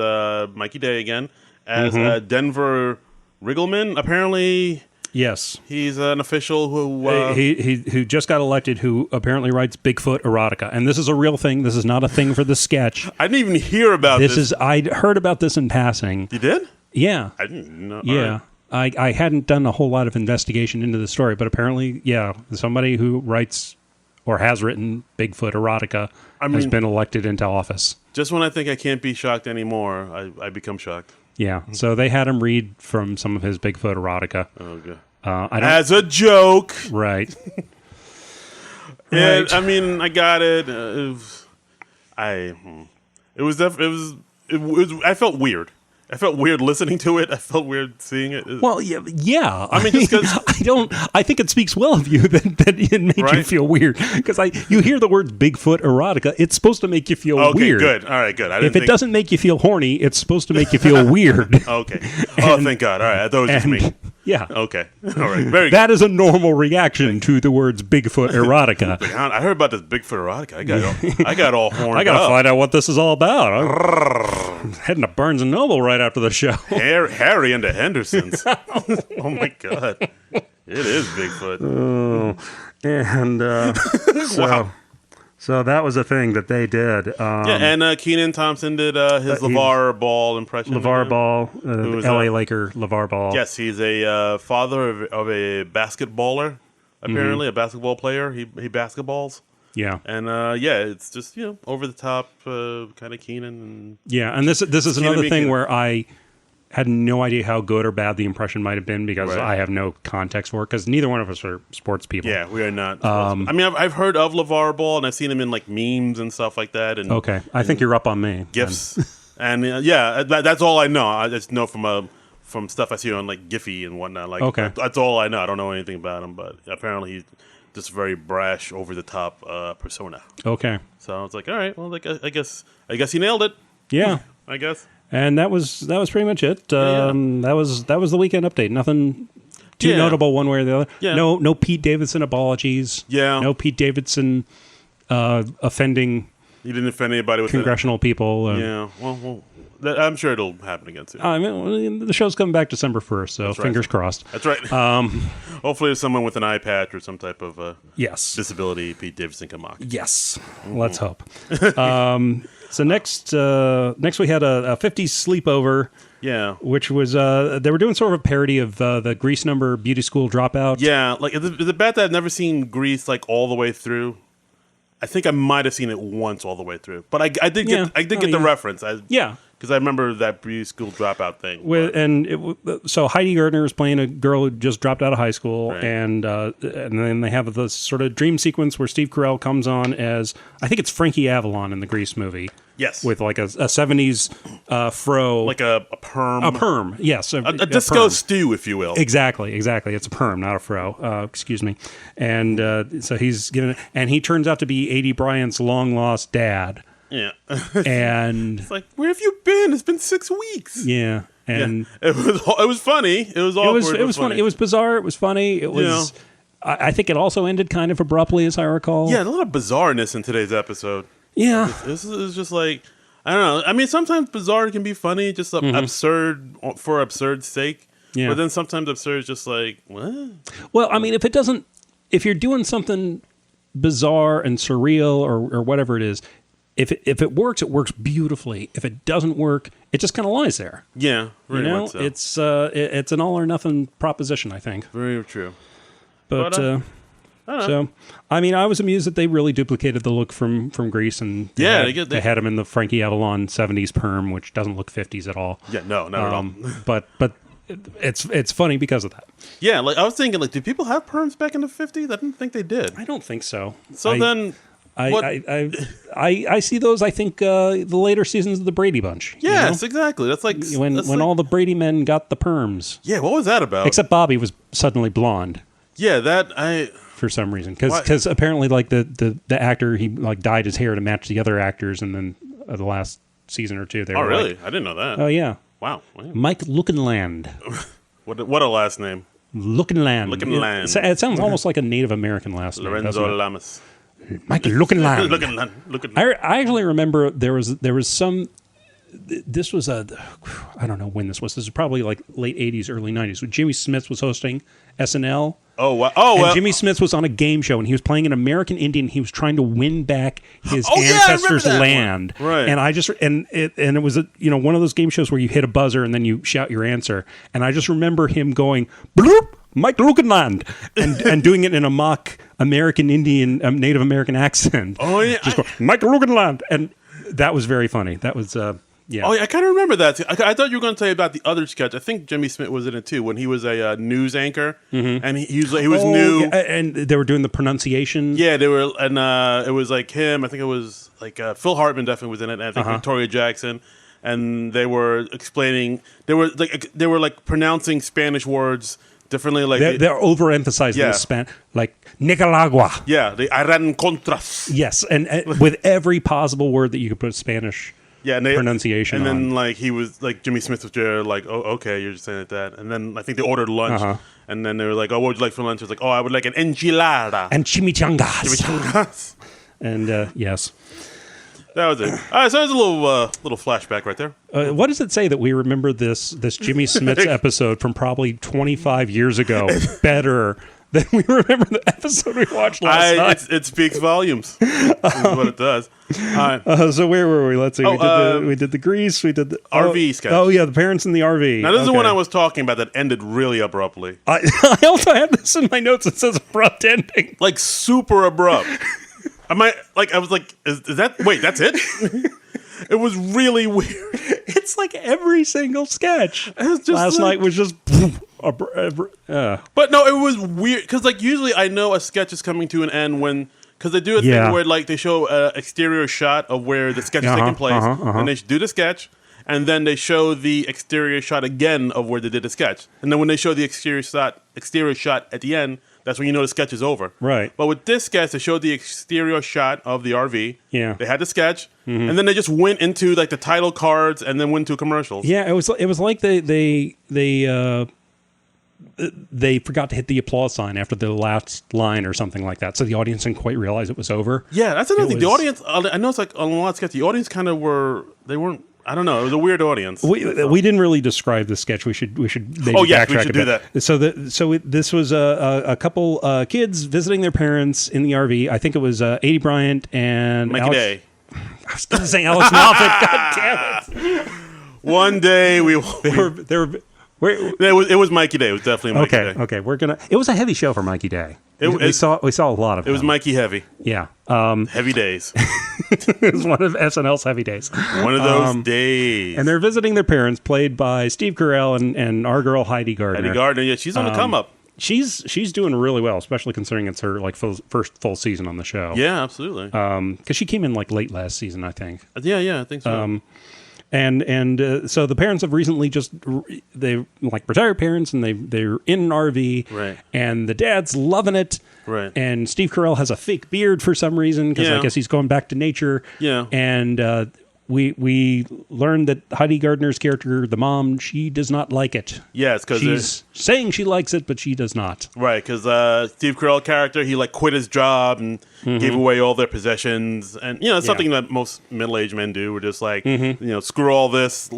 Mikey Day again as Denver Riggleman. Apparently, yes, he's an official who who just got elected, who apparently writes Bigfoot erotica, and this is a real thing. This is not a thing for the sketch. I didn't even hear about this. I heard about this in passing. You did? Yeah, I didn't know. Yeah. Right. I hadn't done a whole lot of investigation into the story, but apparently, yeah, somebody who writes or has written Bigfoot erotica has been elected into office. Just when I think I can't be shocked anymore, I become shocked. Yeah, so they had him read from some of his Bigfoot erotica. Oh, good. As a joke. Right. And, I mean, I got it. I felt weird. I felt weird listening to it. I felt weird seeing it. Well, yeah. I mean, just because I think it speaks well of you that it made you feel weird, because you hear the word Bigfoot erotica, it's supposed to make you feel weird. Okay, good. All right, good. If it doesn't make you feel horny, it's supposed to make you feel weird. Okay. Thank God. All right, I thought it was just me. Yeah. Okay. All right. Very good. That is a normal reaction to the words Bigfoot erotica. I heard about this Bigfoot erotica. I got all horned up. I got to find out what this is all about. I'm heading to Barnes & Noble right after the show. Harry and the Hendersons. Oh, my God. It is Bigfoot. Oh, and wow. So that was a thing that they did. And Kenan Thompson did his LeVar Ball impression. LeVar Ball, L.A. Laker, LeVar Ball. Yes, he's a father of a basketballer, apparently, a basketball player. He basketballs. Yeah. And, it's just, over the top kind of Kenan. And this is another thing where I had no idea how good or bad the impression might have been, because I have no context for it, because neither one of us are sports people. Yeah, we are not. I mean, I've heard of LeVar Ball, and I've seen him in like memes and stuff like that. And okay, I think you're up on me. GIFs, and that's all I know. I just know from stuff I see on like Giphy and whatnot. Like, okay, that's all I know. I don't know anything about him, but apparently he's just a very brash, over the top persona. Okay, so I was like, all right, well, like I guess he nailed it. Yeah, I guess. And that was pretty much it. That was the weekend update. Nothing too notable one way or the other. Yeah. No Pete Davidson apologies. Yeah. No Pete Davidson offending. He didn't offend anybody with congressional people. Yeah. Well, I'm sure it'll happen again soon. I mean, the show's coming back December 1st, so fingers crossed. That's right. Hopefully, there's someone with an eye patch or some type of disability Pete Davidson can mock. Yes. Let's hope. So next we had a 50s sleepover. Yeah, which was they were doing sort of a parody of the Grease number Beauty School Dropout. Yeah, like is it bad that I've never seen Grease like all the way through? I think I might have seen it once all the way through, but I did get the reference. Because I remember that Beauty School Dropout thing. So Heidi Gardner is playing a girl who just dropped out of high school, right. and then they have this sort of dream sequence where Steve Carell comes on as, I think it's Frankie Avalon in the Grease movie. Yes. With like a 70s fro. Like a perm. A perm, yes. A disco stew, if you will. Exactly. It's a perm, not a fro. Excuse me. And so he's given it, and he turns out to be A.D. Bryant's long-lost dad. Yeah. And it's like, where have you been? It's been 6 weeks. Yeah. And it was funny. It was awkward. It was funny. It was bizarre. It was funny. It was I think it also ended kind of abruptly, as I recall. Yeah, a lot of bizarreness in today's episode. Yeah. This is just like, I don't know. I mean, sometimes bizarre can be funny, just absurd for absurd's sake. Yeah. But then sometimes absurd is just like, what? Well, I mean, if you're doing something bizarre and surreal or whatever it is, if it works beautifully. If it doesn't work, it just kind of lies there. Yeah, very much so. It's an all or nothing proposition, I think. Very true. But I don't know. so, I mean, I was amused that they really duplicated the look from Grease, and they had him in the Frankie Avalon 70s perm, which doesn't look 50s at all. Yeah, no, not at all. but it's funny because of that. Yeah, like I was thinking, like, did people have perms back in the 50s? I didn't think they did. I don't think so. So then, I see those. I think the later seasons of the Brady Bunch. Yes, exactly. That's like when all the Brady men got the perms. Yeah, what was that about? Except Bobby was suddenly blonde. Yeah, for some reason, because apparently, like the actor, he like dyed his hair to match the other actors, and then the last season or two, they were really? Like, I didn't know that. Oh yeah. Wow. Mike Lookinland. What a last name. Lookinland. Lookinland. It sounds almost like a Native American last name. Lorenzo Lamas. Mike Lookinland. Lookinland. I actually remember there was some. This was I don't know when this was. This was probably like late 80s, early 90s. When Jimmy Smith was hosting SNL. Oh, wow. And Jimmy Smith was on a game show, and he was playing an American Indian. He was trying to win back his ancestors' land. Right. And it was one of those game shows where you hit a buzzer and then you shout your answer. And I just remember him going, bloop, Mike Lukenland, and doing it in a mock American Indian, Native American accent. Oh, yeah. Just going, Mike Lukenland. And that was very funny. That was... Yeah. Oh, yeah, I kind of remember that. I thought you were going to tell me about the other sketch. I think Jimmy Smith was in it too, when he was a news anchor, and he was new, and they were doing the pronunciation. Yeah, they were, and it was like him. I think it was like Phil Hartman definitely was in it, and I think Victoria Jackson, and they were explaining. They were like pronouncing Spanish words differently. Like they're overemphasizing the Spanish, like Nicaragua. Yeah, the Iran Contras. Yes, and with every possible word that you could put Spanish. Yeah, pronunciation. And then like he was like Jimmy Smith was there, like, oh, okay, you're just saying it that. And then I think they ordered lunch, and then they were like, oh, what would you like for lunch? It was like, oh, I would like an enchilada and chimichangas. And yes, that was it. All right, so there's a little flashback right there. What does it say that we remember this Jimmy Smith's episode from probably 25 years ago better? Then we remember the episode we watched last night. It speaks volumes. Is what it does. So where were we? Let's see. We did the Grease. We did the RV sketch. Oh yeah, the parents in the RV. Now this is the one I was talking about that ended really abruptly. I also have this in my notes. It says abrupt ending. Like super abrupt. I was like, is that? Wait, that's it? It was really weird. It's like every single sketch. Last night was just. But no, it was weird because like usually I know a sketch is coming to an end because they do a thing where like they show an exterior shot of where the sketch is taking place, and they do the sketch, and then they show the exterior shot again of where they did the sketch, and then when they show the exterior shot at the end, that's when you know the sketch is over. Right. But with this sketch, they showed the exterior shot of the RV. Yeah. They had the sketch, and then they just went into like the title cards, and then went to commercials. Yeah, it was like they forgot to hit the applause sign after the last line or something like that, so the audience didn't quite realize it was over. Yeah, that's another thing. The audience, I know it's like on a lot of sketches, the audience kind of weren't. I don't know. It was a weird audience. We didn't really describe the sketch. We should maybe backtrack we should do that. So this was a couple kids visiting their parents in the RV. I think it was Adie Bryant and Mikey Day. I was going to say Alex Moffat. God damn it! One day we It was Mikey Day. It was definitely Mikey Day. Okay, It was a heavy show for Mikey Day. We saw a lot of. It was Mikey heavy. Yeah, heavy days. It was one of SNL's heavy days. One of those days. And they're visiting their parents, played by Steve Carell and our girl Heidi Gardner. Heidi Gardner, yeah, she's on the come up. She's doing really well, especially considering it's her like first full season on the show. Yeah, absolutely. Because she came in like late last season, I think. Yeah, I think so. And so the parents have recently they like retired parents, and they're in an RV, right? And the dad's loving it, right? And Steve Carell has a fake beard for some reason because I guess he's going back to nature, yeah. And we learned that Heidi Gardner's character, the mom, she does not like it. Yes, because she's saying she likes it, but she does not. Right, because Steve Carell character, he like quit his job and gave away all their possessions, and it's something that most middle-aged men do. We're just like, screw all this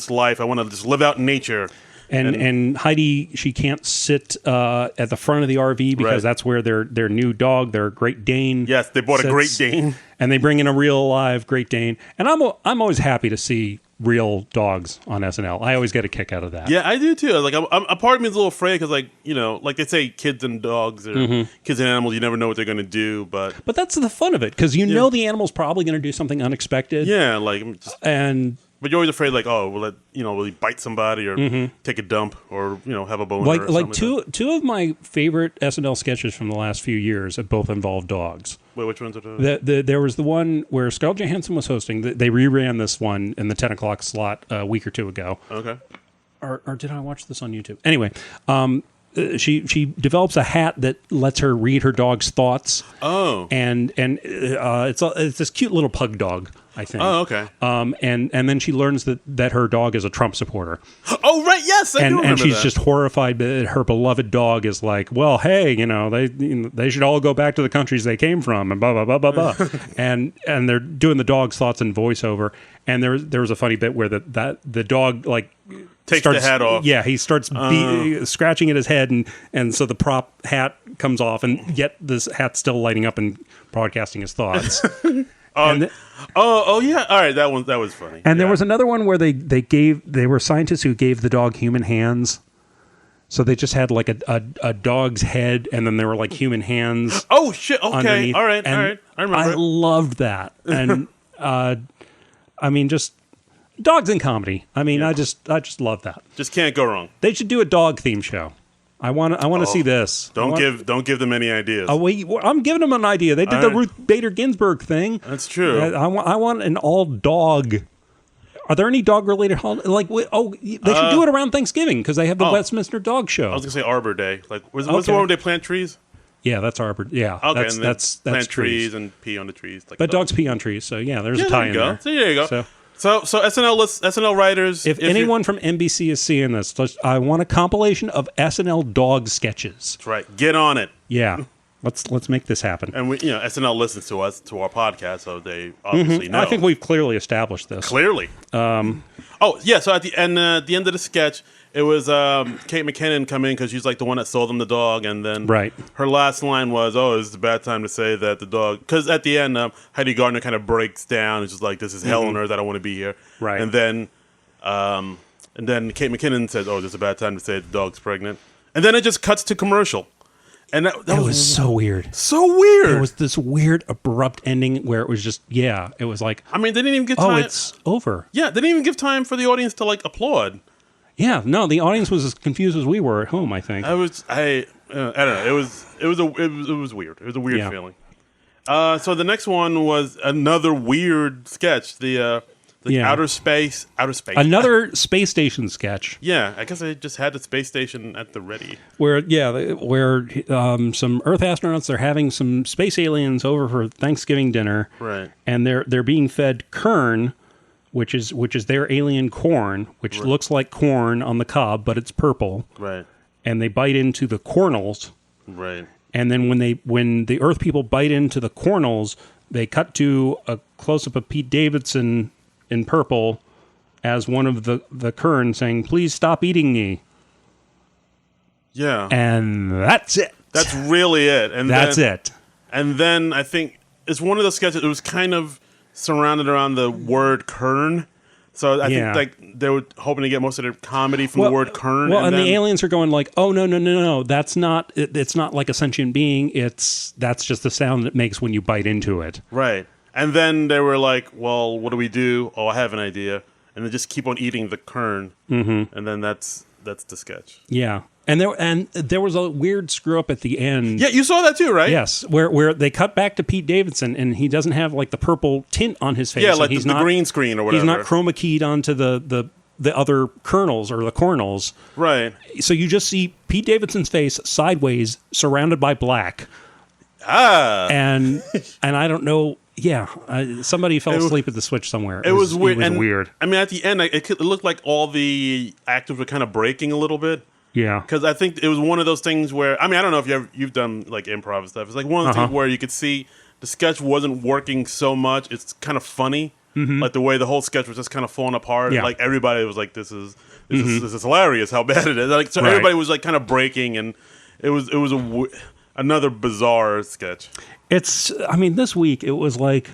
life. I want to just live out in nature. And Heidi, she can't sit at the front of the RV because that's where their new dog, their Great Dane. Yes, they bought a Great Dane, and they bring in a real live Great Dane. And I'm always happy to see real dogs on SNL. I always get a kick out of that. Yeah, I do too. Like, a part of me is a little afraid because, like, like they say, kids and dogs or kids and animals, you never know what they're going to do. But that's the fun of it because know the animal's probably going to do something unexpected. Yeah, like But you're always afraid, like, will he bite somebody or take a dump or have a boner? Like two of my favorite SNL sketches from the last few years have both involved dogs. Wait, which ones are those? There was the one where Scarlett Johansson was hosting. They reran this one in the 10 o'clock slot a week or two ago. Okay. Or did I watch this on YouTube? Anyway, she develops a hat that lets her read her dog's thoughts. Oh. And it's this cute little pug dog, I think. Oh, okay. And then she learns that her dog is a Trump supporter. Oh, right, yes, I do remember and she's that. just horrified that her beloved dog is like, well, hey, they should all go back to the countries they came from, and blah blah blah blah blah. and they're doing the dog's thoughts in voiceover. And there was a funny bit where the dog like takes the hat off. Yeah, he starts scratching at his head, and so the prop hat comes off, and yet this hat's still lighting up and broadcasting his thoughts. Yeah. All right, that was funny. And there was another one where they were scientists who gave the dog human hands. So they just had like a dog's head, and then there were like human hands. Oh shit! Okay, underneath. all right. I remember. I loved that, and I mean, just dogs in comedy. I mean, I just love that. Just can't go wrong. They should do a dog theme show. I want to see this. Don't give them any ideas. I'm giving them an idea. They did the Ruth Bader Ginsburg thing. That's true. I want an all dog. Are there any dog related holidays? Like, they should do it around Thanksgiving because they have the Westminster Dog Show. I was gonna say Arbor Day. Like, was the one where they plant trees? Yeah, that's Arbor. Yeah, okay, that's plant trees and pee on the trees. Like but dogs pee on trees, so yeah, there's a tie in there. So there you go. So SNL writers. If anyone from NBC is seeing this, I want a compilation of SNL dog sketches. That's right. Get on it. Yeah. Let's make this happen. And SNL listens to us, to our podcast, so they obviously know. I think we've clearly established this. Clearly. So at the end of the sketch, it was Kate McKinnon come in because she's like the one that sold them the dog, and then her last line was, "Oh, it's a bad time to say that the dog." Because at the end, Heidi Gardner kind of breaks down. It's just like, "This is hell on earth. I don't want to be here." Right. And then Kate McKinnon says, "Oh, this is a bad time to say the dog's pregnant," and then it just cuts to commercial. And that was so weird. So weird. It was this weird, abrupt ending where it was just, it was like... I mean, they didn't even give time... Oh, it's over. Yeah, they didn't even give time for the audience to, like, applaud. Yeah, no, the audience was as confused as we were at home, I think. I don't know. It was weird. It was a weird feeling. So the next one was another weird sketch. The outer space. Another space station sketch. Yeah, I guess I just had the space station at the ready. Where some Earth astronauts are having some space aliens over for Thanksgiving dinner. Right. And they're being fed kern, which is their alien corn, which looks like corn on the cob, but it's purple. Right. And they bite into the cornels. Right. And then when the Earth people bite into the cornels, they cut to a close up of Pete Davidson in purple as one of the kern saying, "Please stop eating me." Yeah. And that's it. That's really it. And that's it. And then I think it's one of those sketches. It was kind of surrounded around the word kern. So I think like they were hoping to get most of their comedy from the word kern. Well, and the aliens are going like, "Oh no! That's not. It's not like a sentient being. That's just the sound it makes when you bite into it." Right. And then they were like, "Well, what do we do? Oh, I have an idea." And they just keep on eating the kern. Mm-hmm. And then that's the sketch. Yeah. And there was a weird screw up at the end. Yeah, you saw that too, right? Yes, where they cut back to Pete Davidson and he doesn't have like the purple tint on his face. Yeah, like the green screen or whatever. He's not chroma keyed onto the other kernels or the cornels. Right. So you just see Pete Davidson's face sideways, surrounded by black. Ah. And I don't know Yeah, somebody fell asleep at the switch somewhere. It was weird. It was weird. I mean, at the end, it looked like all the actors were kind of breaking a little bit. Yeah, because I think it was one of those things where I don't know if you've done like improv and stuff. It's like one of those things where you could see the sketch wasn't working so much. It's kind of funny, like the way the whole sketch was just kind of falling apart. Yeah. Like everybody was like, "This is hilarious! How bad it is!" Like so, everybody was like kind of breaking, and it was another bizarre sketch. This week it was like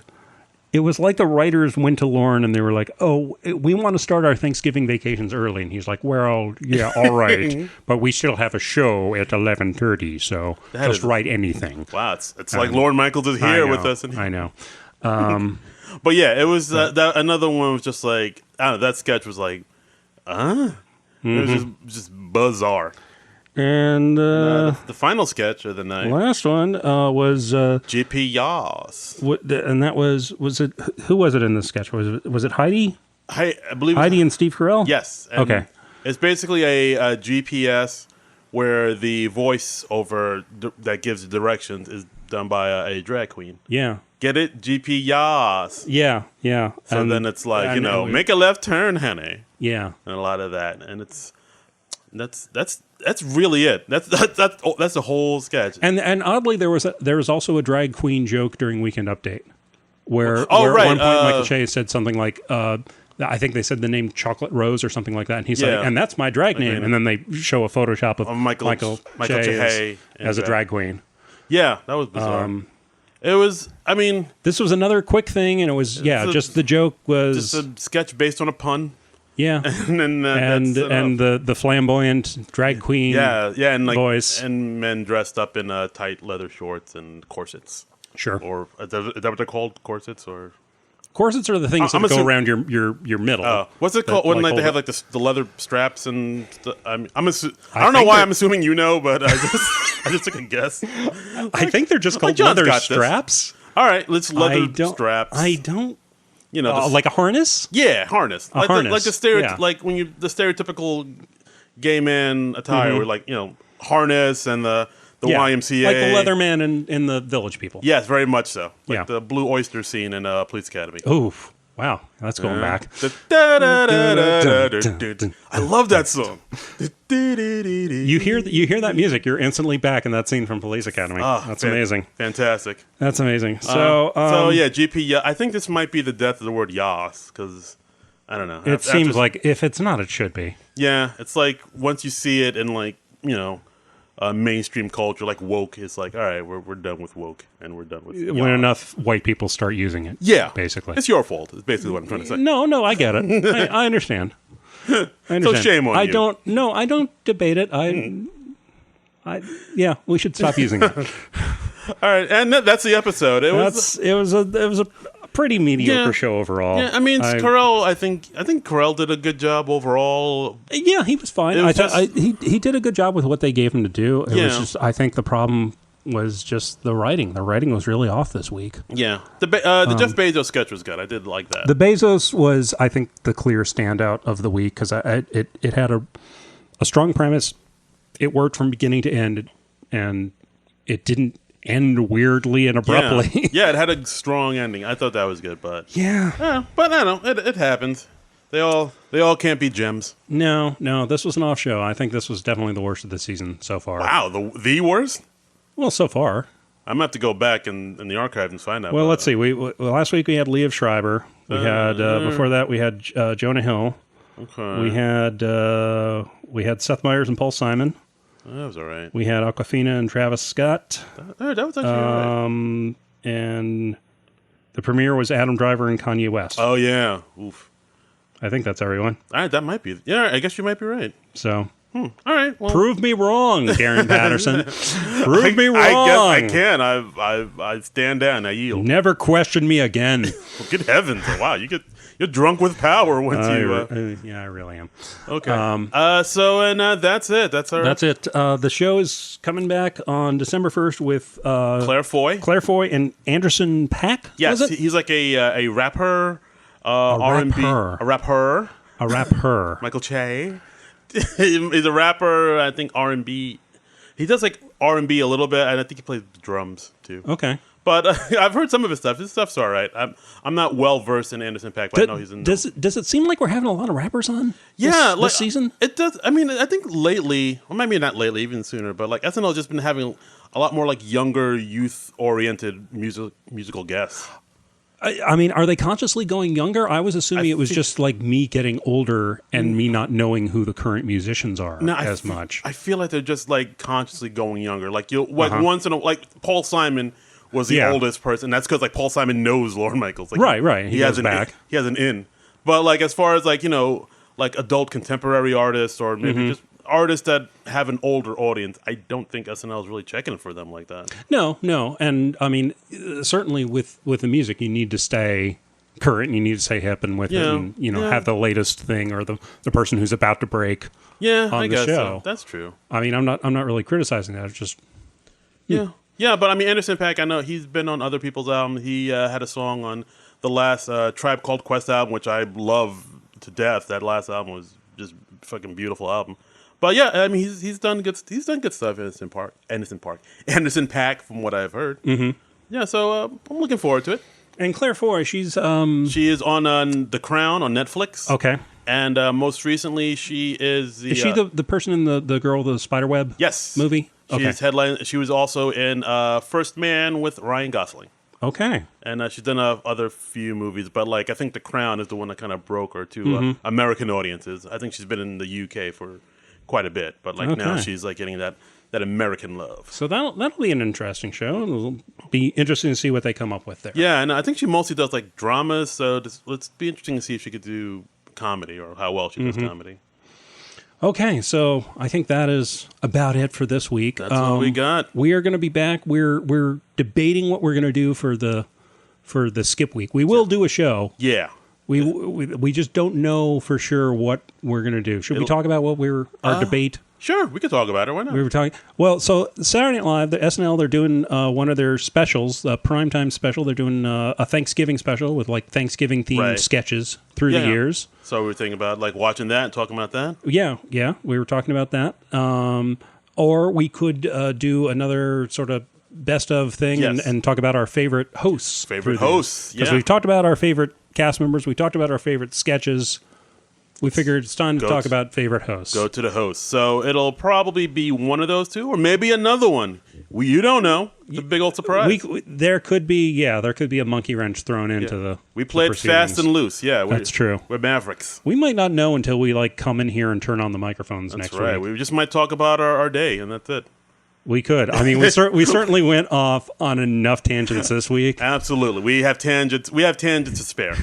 the writers went to Lorne and they were like, "Oh, we want to start our Thanksgiving vacations early," and he's like, "Well, yeah, all right, but we still have a show at 11:30, so just write anything." Wow, it's like Lorne Michaels is here with us. I know. But yeah, it was that another one was just like I don't know. That sketch was like, it was just bizarre. And the final sketch of the night, last one was GP Yas. And that was it? Who was it in this sketch? Was it Heidi? I believe Heidi and Steve Carell. Yes. And okay. It's basically a GPS where the voice over that gives directions is done by a drag queen. Yeah. Get it? GP Yas. Yeah. So then it's like make a left turn, honey. Yeah. And a lot of that, and that's really it. That's the whole sketch. And oddly, there was also a drag queen joke during Weekend Update, where at right. one point Michael Che said something like, I think they said the name Chocolate Rose or something like that, and he's like, and that's my drag name, and then they show a Photoshop of Michael Che as a drag queen. Yeah, that was bizarre. It was. I mean, this was another quick thing, and it was just the joke was just a sketch based on a pun. Yeah, and the flamboyant drag queen, and like voice, and men dressed up in tight leather shorts and corsets. Sure, or is that what they're called? Corsets or corsets are the things that go around your middle. What's it called? When they have like the leather straps and I don't know why I'm assuming you know, but I just took a guess. I think they're just called leather straps. All right, let's leather straps. I don't. You know, like a harness? Yeah, harness. Like the like when the stereotypical gay man attire, where like harness and the YMCA, like the Leatherman in the Village People. Yes, very much so. Like the Blue Oyster scene in Police Academy. Oof. Wow, that's going back. I love that song. You hear that music, you're instantly back in that scene from Police Academy. That's amazing. Fantastic. That's amazing. So GP. I think this might be the death of the word yas because I don't know. It seems like if it's not, it should be. Yeah, it's like once you see it in like mainstream culture, like woke, is like, all right, we're done with woke, and we're done with when enough white people start using it. Yeah, basically, it's your fault. It's basically what I'm trying to say. No, I get it. I understand. So shame on you. I don't debate it. We should stop using it. All right, and that's the episode. It was a pretty mediocre show overall. Yeah, I mean, Carell. I think Carell did a good job overall. Yeah, he was fine. He did a good job with what they gave him to do. It was just, I think the problem was just the writing. The writing was really off this week. Yeah, the Jeff Bezos sketch was good. I did like that. The Bezos was, I think, the clear standout of the week because it had a strong premise. It worked from beginning to end, and it didn't end weirdly and abruptly. Yeah, it had a strong ending. I thought that was good, but but I don't know. It happens. They all can't be gems. No, this was an off show. I think this was definitely the worst of the season so far. Wow, the worst? Well, so far. I'm gonna have to go back in the archive and find out. Well, let's see. Last week we had Liev Schreiber. We had before that we had Jonah Hill. Okay. We had Seth Meyers and Paul Simon. That was all right. We had Awkwafina and Travis Scott. That was actually all right. And the premiere was Adam Driver and Kanye West. Oh, yeah. Oof. I think that's everyone. All right, that might be. Yeah, I guess you might be right. So, all right. Well. Prove me wrong, Darren Patterson. Prove me wrong. I guess I can. I stand down. I yield. Never question me again. Well, good heavens! Wow, you're drunk with power once you. Yeah, I really am. Okay. That's it. That's it. The show is coming back on December 1st with Claire Foy and Anderson .Paak. Yes, he's like a rapper, R&B, a rapper. Michael Che. He's a rapper. I think R&B. He does like R&B a little bit, and I think he plays drums too. Okay. But I've heard some of his stuff. His stuff's all right. I'm not well versed in Anderson .Paak, but I know he's in. Does it seem like we're having a lot of rappers on? This season. It does. I mean, I think lately, or maybe not lately, even sooner. But like SNL just been having a lot more like younger, youth-oriented musical guests. I mean, are they consciously going younger? I was assuming it was just like me getting older and me not knowing who the current musicians are as much. I feel like they're just like consciously going younger. Like once in a like Paul Simon was the oldest person. That's because like Paul Simon knows Lorne Michaels. Like, right. He has back. He has an in. But like as far as like like adult contemporary artists or maybe just artists that have an older audience, I don't think SNL is really checking for them like that. No, and I mean certainly with the music, you need to stay current. And you need to stay hip and with it, and have the latest thing or the person who's about to break. Yeah, on I the guess show. So. That's true. I mean, I'm not really criticizing that. It's just Yeah, but I mean, Anderson .Paak, I know he's been on other people's albums. He had a song on the last Tribe Called Quest album, which I love to death. That last album was just a fucking beautiful album. But yeah, I mean, he's done good stuff. Anderson .Paak, from what I've heard. Mm-hmm. Yeah, so I'm looking forward to it. And Claire Foy, she is on The Crown on Netflix. Okay. And most recently, she is Is she the person in the girl with the spiderweb? Yes. Movie? She's headline. She was also in First Man with Ryan Gosling. Okay. And she's done other few movies, but like I think The Crown is the one that kind of broke her to American audiences. I think she's been in the UK for quite a bit, but like now she's like getting that American love. So that'll be an interesting show, and it'll be interesting to see what they come up with there. Yeah, and I think she mostly does like dramas, so let's be interesting to see if she could do comedy or how well she does comedy. Okay, so I think that is about it for this week. That's all we got. We are going to be back. We're debating what we're going to do for the skip week. We will do a show. Yeah. We just don't know for sure what we're going to do. Should we talk about what our debate? Sure, we could talk about it. Why not? We were talking. Well, so Saturday Night Live, the SNL, they're doing one of their specials, the primetime special. They're doing a Thanksgiving special with like Thanksgiving themed sketches through the years. So we're thinking about like watching that and talking about that. Yeah, we were talking about that. Or we could do another sort of best of thing and talk about our favorite hosts. Because we've talked about our favorite cast members. We talked about our favorite sketches. We figured it's time to talk about favorite hosts. Go to the hosts. So it'll probably be one of those two, or maybe another one. You don't know. It's a big old surprise. There could be a monkey wrench thrown into the. We played fast and loose. Yeah, that's true. We're mavericks. We might not know until we like come in here and turn on the microphones next week. That's right. We just might talk about our day, and that's it. We could. I mean, we certainly went off on enough tangents this week. Absolutely, we have tangents. We have tangents to spare.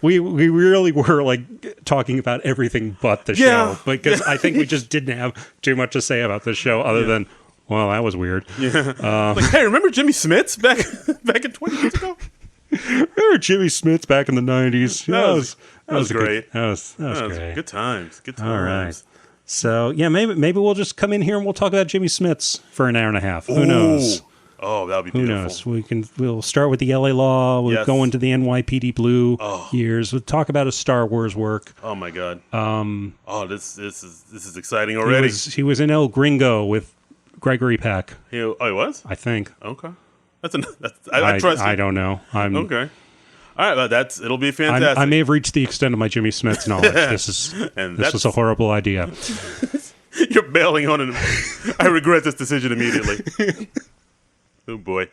we really were like talking about everything but the show, because I think we just didn't have too much to say about this show other than, well, that was weird. Yeah. Like, hey, remember Jimmy Smits back in 20 years ago? Remember Jimmy Smits back in the 90s? That was great. That was great. Good times. Good times. All right. So, yeah, maybe we'll just come in here and we'll talk about Jimmy Smits for an hour and a half. Who knows? Oh, that would be beautiful. Who knows? We'll start with the LA Law. We'll go into the NYPD Blue years. We'll talk about his Star Wars work. Oh, my God. This is exciting already. He was in El Gringo with Gregory Peck. He was? I think. Okay. I trust you. I don't know. Okay. All right, it'll be fantastic. I may have reached the extent of my Jimmy Smits knowledge. This was a horrible idea. You're bailing on it. I regret this decision immediately. Oh boy.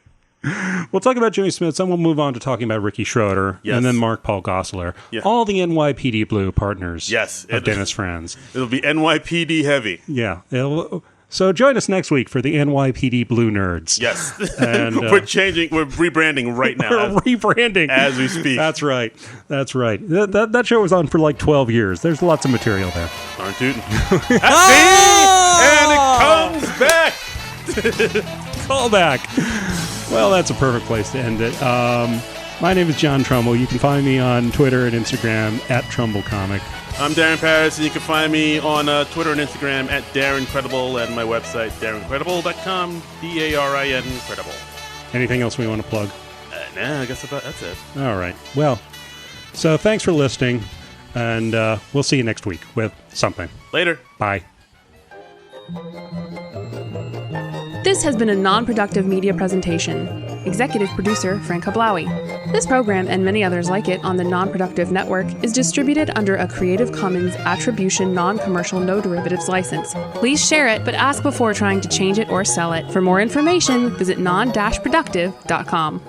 We'll talk about Jimmy Smits, and we'll move on to talking about Ricky Schroeder, and then Mark Paul Gosselaar. Yeah. All the NYPD Blue partners of Dennis Franz. It'll be NYPD heavy. Yeah. So join us next week for the NYPD Blue Nerds. Yes. And we're rebranding right now. We're rebranding. As we speak. That's right. That show was on for like 12 years. There's lots of material there. Darn tootin'. And it comes back. Call back. Well, that's a perfect place to end it. My name is John Trumbull. You can find me on Twitter and Instagram at TrumbleComic. I'm Darren Paris, and you can find me on Twitter and Instagram at DarrenCredible, and my website, DarrenCredible.com, DARIN Credible. Anything else we want to plug? Nah, I guess that's it. All right. Well, so thanks for listening, and we'll see you next week with something. Later. Bye. This has been a non-productive media presentation. Executive producer, Frank Hablawi. This program and many others like it on the Non-Productive Network is distributed under a Creative Commons Attribution Non-Commercial No Derivatives license. Please share it, but ask before trying to change it or sell it. For more information, visit non-productive.com.